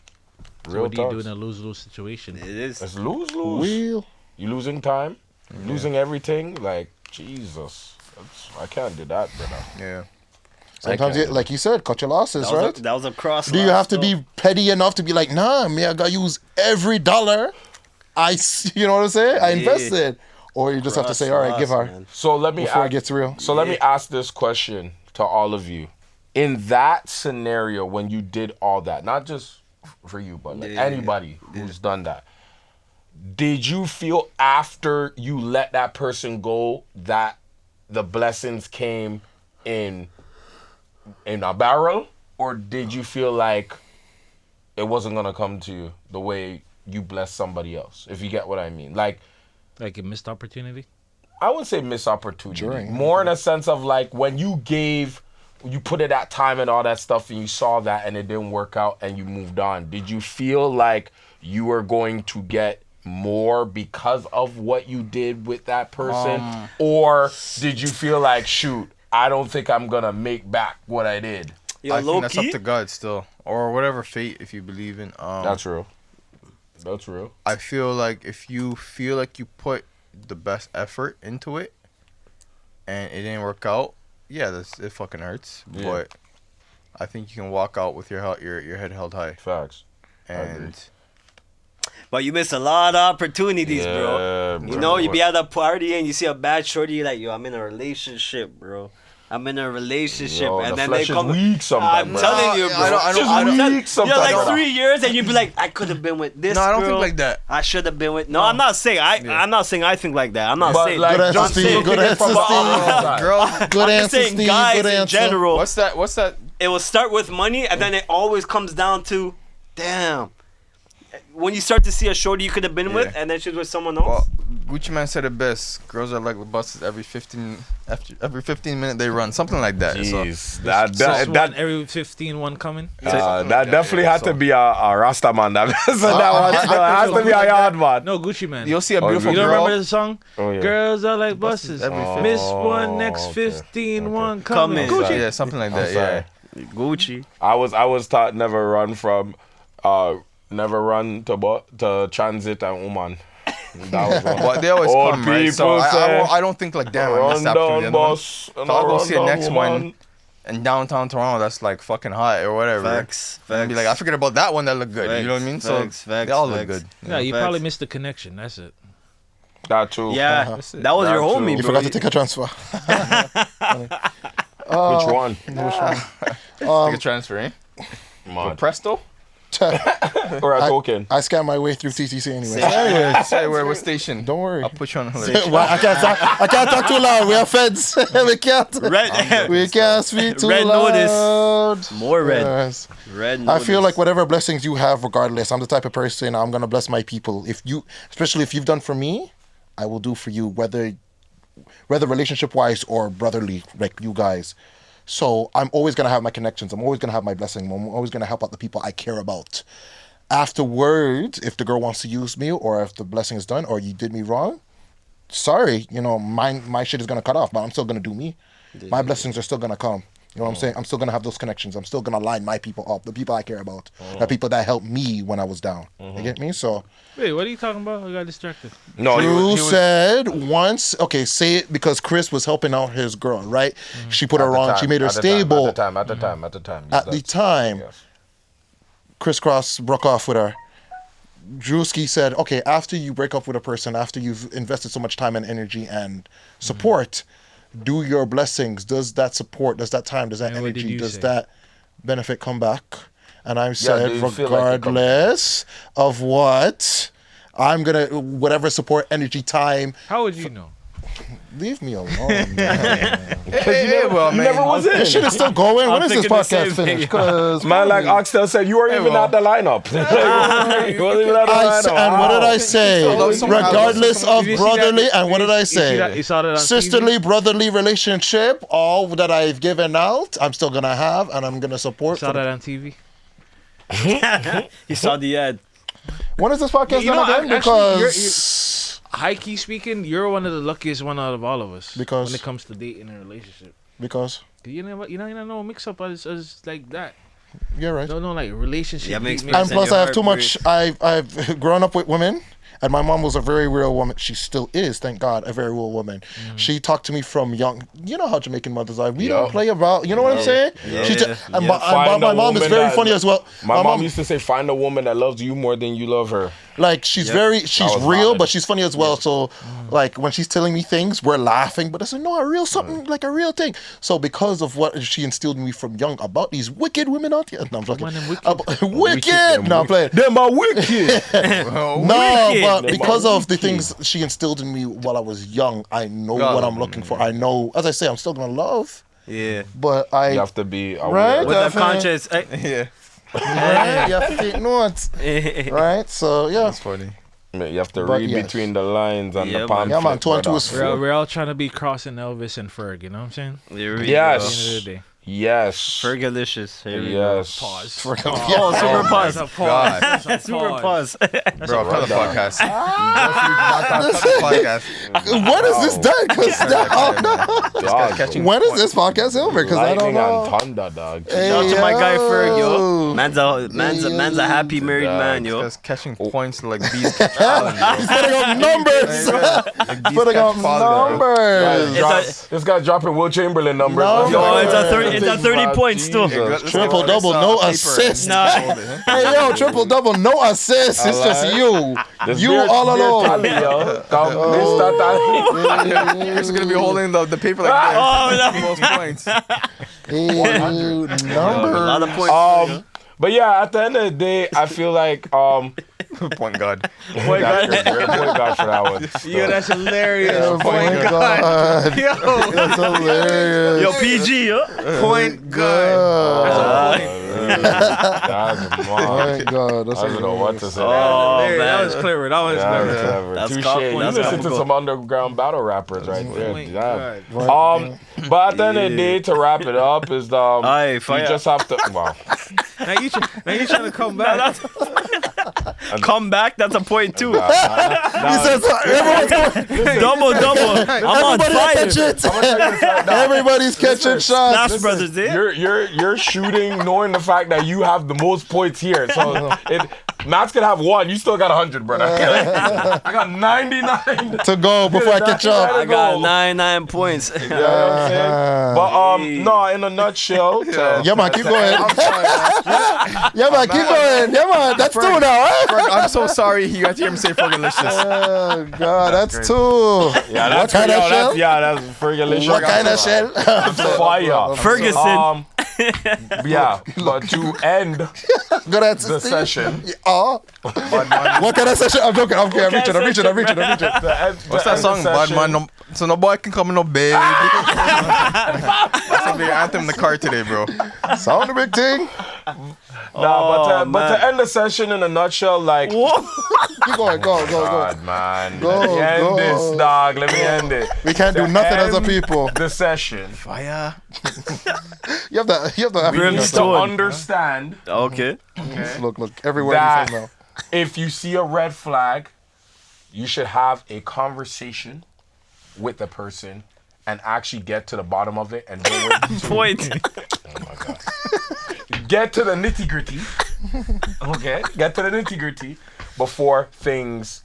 So what do you do in a lose-lose situation? It is. It's lose-lose. Wheel. You losing time, losing everything. Like, Jesus. I can't do that, brother. Yeah. Sometimes, like you said, cut your losses, right? That was a cross. Do you have to be petty enough to be like, nah, me, I gotta use every dollar you know what I'm saying? I invested. Or you just have to say, all right, give her. Man. So let me Before it gets real. So let me ask this question to all of you. In that scenario, when you did all that, not just for you, but like anybody who's done that, did you feel after you let that person go that the blessings came in a barrel, or did you feel like it wasn't gonna come to you the way you blessed somebody else? If you get what I mean, like a missed opportunity? I wouldn't say missed opportunity. More in a sense of like when you put in that time and all that stuff and you saw that and it didn't work out and you moved on. Did you feel like you were going to get more because of what you did with that person? Or did you feel like, shoot, I don't think I'm going to make back what I did? Yo, I think that's low-key, up to God still. Or whatever fate, if you believe in. That's real. That's real. I feel like if you feel like you put the best effort into it and it didn't work out, yeah, it fucking hurts. Yeah. But I think you can walk out with your head held high. Facts. And But you miss a lot of opportunities, bro. bro. You know, you be at a party and you see a bad shorty, you're like, yo, I'm in a relationship, bro. I'm in a relationship, Yo, and the then flesh they come. is weak sometimes, I'm bro. telling you, bro. I weak sometimes. You're like bro. 3 years, and you'd be like, I could have been with this. No, I don't girl. think like that. I should have been with. No, I'm not saying. I'm not saying I think like that. I'm not But saying. like, Good answer, just Steve. saying, Good take it answer, from the Steve. outside. Girl, Good I'm answer, saying Steve. guys Good in answer. general. what's that? It will start with money, and then it always comes down to, damn. When you start to see a shorty you could have been with, and then she's with someone else. Well, Gucci Man said it best. Girls are like buses. Every 15 minutes they run, something like that. Jeez, So, that every 15 one coming. that definitely had to be a Rasta man. That so that one still has to be a yard man. No, Gucci Man. you'll see a beautiful You don't girl. remember the song? Oh, yeah. Girls are like buses. every Miss one, next okay. 15, Okay. one Coming. coming. Gucci. Yeah, something like I'm that. sorry. Yeah. Gucci. I was taught never run from, never run to transit and woman. That was one. But they always Old come, right? So people say, I don't think like damn. I Run missed out down, boss. So I'll go see the next one in downtown Toronto. That's like fucking hot or whatever. Facts. And be like, I forget about that one that looked good. You know what I mean? Facts, So facts, they all look facts. good. Yeah, you Facts. probably missed the connection. That's it. That too. Yeah, That's it. that was your That too. homie, You bro. forgot to take a transfer. Which one? Take a transfer, eh? Man. Presto? Or a token? I scanned my way through TTC anyway. Anyways, say what station? Don't worry. I'll put you on the list. Well, I can't talk too loud. We are feds. we can't. We can't speak too Red loud. notice. More red. Yes. Red I notice. feel like whatever blessings you have, regardless, I'm the type of person I'm gonna bless my people. Especially if you've done for me, I will do for you, whether relationship wise or brotherly, like you guys. So I'm always gonna have my connections. I'm always gonna have my blessing. I'm always gonna help out the people I care about. Afterwards, if the girl wants to use me, or if the blessing is done, or you did me wrong, sorry, my shit is gonna cut off, but I'm still gonna do me. My blessings are still gonna come. You know what I'm saying? I'm still gonna have those connections. I'm still gonna line my people up, the people I care about, the people that helped me when I was down. You get me? So Wait, what are you talking about? I got distracted. No, Drew said once, okay, say it because Chris was helping out his girl, right? She put her wrong. She made her stable. At the time. Yes. Chris Cross broke off with her. Drewskey said, okay, after you break up with a person, after you've invested so much time and energy and support, do your blessings. Does that support, does that time, does that And what did energy, you does say? that benefit come back? And I said, do you feel like it comes regardless of what, I'm going to, whatever support, energy, time, How would you know? leave me alone, man. You never was in. This shit is still going. When is this thinking the same podcast thing. finished? Because Man, like Oxtail said, you weren't even at the lineup. You weren't even at the lineup. and what did I Love say? someone else. Regardless of Did you see brotherly, that? and what did I You see that? say? You saw that on Sisterly, brotherly relationship, all that I've given out, I'm still gonna have, and I'm gonna support. Saw that on TV. He saw the ad. When is this podcast You know, done again? actually, Because High key speaking, you're one of the luckiest one out of all of us. Because? when it comes to dating and relationship, because you know, mix up as like that. you're right. No, like relationship. Yeah, makes dating, And sense. plus, your I have too heart much. I've grown up with women, and my mom was a very real woman. She still is, thank God, a very real woman. She talked to me from young. You know how Jamaican mothers are. We don't play about. You know what I'm saying? Yeah. She Yeah. and Find my a mom is woman very that- funny as well. My mom used to say, find a woman that loves you more than you love her. Like she's she's was real, valid. but she's funny as well. So like when she's telling me things, we're laughing, but I said, no, a real something, like a real thing. So because of what she instilled in me from young about these wicked women out here. No, I'm joking. Man, them wicked. Wicked. No, I'm playing. Them are wicked. No, Wicked. but Them because are of the wicked. things she instilled in me while I was young, I know God. what I'm looking for. I know, as I say, I'm still gonna love, Yeah. but I You have to be aware. Right? With that Definitely. conscious. Yeah, right, you have to take notes, right? So yeah, that's funny. You have to But read yes. between the lines and Yeah, the man. pamphlet. Yeah, man, 2 and 2 is brother. We're all trying to be crossing Elvis and Ferg. You know what I'm saying? Here we Yes. At the end of the day. Yes. Fergalicious. Here we go. Yes. Pause. Oh, super pause. That's a pause. That's a Super pause. Bro, cut the podcast. Cut the podcast. when is this done? Because Dog. catching when is this podcast over? Because I don't Lightning and know. thunder, dog. Hey, Shout out to my guy Ferg, yo. yo. Man's a happy married man, yo. Just catching points like bees catch pollen, bro. He's putting up numbers. Like bees Putting catch up pollen, bro. numbers. It's This guy's dropping Will Chamberlain numbers. No, Yo, it's a It's at 30 points too. Triple double, no assist. Nah. Hey yo, triple double, no assist. It's just you. You all alone. He's gonna be holding the paper like this. Most points. Numbers. A lot of points. But yeah, at the end of the day, I feel like Point guard. point guard for that one. Yo, that's hilarious. Oh my God. Yo, That's hilarious. Yo, PG, yo. point guard. That's My God, that's I don't know what to say. Oh, That man. was clever. That was clever. Clever. That's Touche. comical. You That's listen to comical. some underground battle rappers right there. Point Damn. guard. But at the end of the day, to wrap it up, is Aye, you fire. just have to. Wow. Now you trying to come back. Come back, that's a point too. He says everyone's Double. I'm on fire. catch it. Everybody's catching shots. Splash Brothers, eh? You're shooting knowing the fact that you have the most points here. So Matt's gonna have one. You still got 100, brother. I got 99. To go before I catch up. I got 99 points. You know what I'm saying? But no, in a nutshell, Yeah, man, keep going. Yeah, man, keep going. Yeah, man, that's two now, right? I'm so sorry he got to hear him say Fergalicious. Oh, God, that's two. yeah, that's What kind of shell? that's Fergalicious. What kind of shell? Fire. Ferguson. Yeah, but to end Good answer, the Steve. session, Oh. What kind of session? I'm joking. I'm reaching. What's that song? Bad man, no, so no boy can come in no bed. That's a big anthem in the car today, bro. Sound a big thing. But to end the session in a nutshell, like, Keep going. Go. God, man, Go, let me end go. this, dog. Let me end it. We can't do To nothing as a end people. The session. Fire. You have to We need to Brimstone. understand Okay. Look, everywhere that he says now. if you see a red flag, you should have a conversation with the person and actually get to the bottom of it and don't wait to Point. get to the nitty gritty. Okay, get to the nitty gritty before things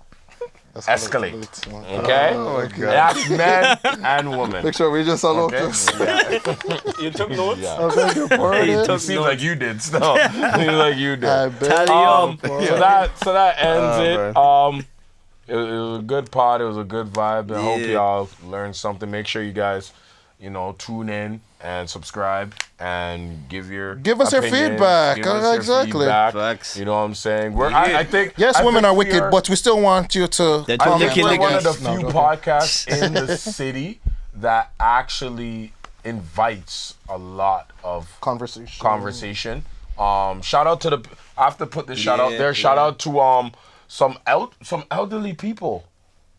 escalate. Okay, Oh my God. that's men and women. Make sure we just all Okay? this. You took notes? Yeah. I'm thank you for it. It seems like you did. Still, seems like you did. I bet. So that ends it. It was a good pod. It was a good vibe. I hope y'all learned something. Make sure you guys, tune in and subscribe and give us your opinions, feedback. give us your Exactly. feedback. Facts. You know what I'm saying? I think Yes, I women think are we wicked, but we still want you to. They're I too think licky we're one licky. of the few podcasts in the city that actually invites a lot of conversation. Shout out to I have to put this shout out there. Shout out to some elderly people.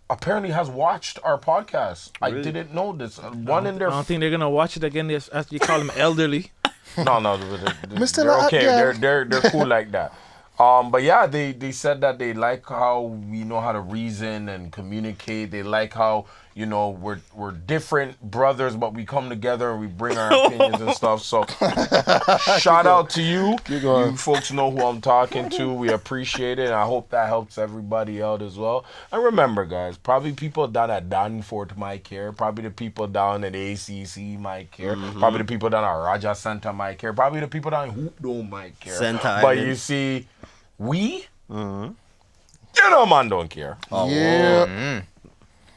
Apparently has watched our podcast. Really? I didn't know this. One in their. I don't think they're gonna watch it again. As you call them elderly. No, Mr. they're okay. Yeah. They're cool like that. But yeah, they said that they like how we know how to reason and communicate. They like how we're different brothers, but we come together and we bring our opinions and stuff. So shout out to you. You folks know who I'm talking to. We appreciate it. And I hope that helps everybody out as well. And remember, guys, probably people down at Danforth might care. Probably the people down at ACC might care. Probably the people down at Raja Center might care. Probably the people down in Hoop Dome might care. But you see, we, man, don't care. Yeah.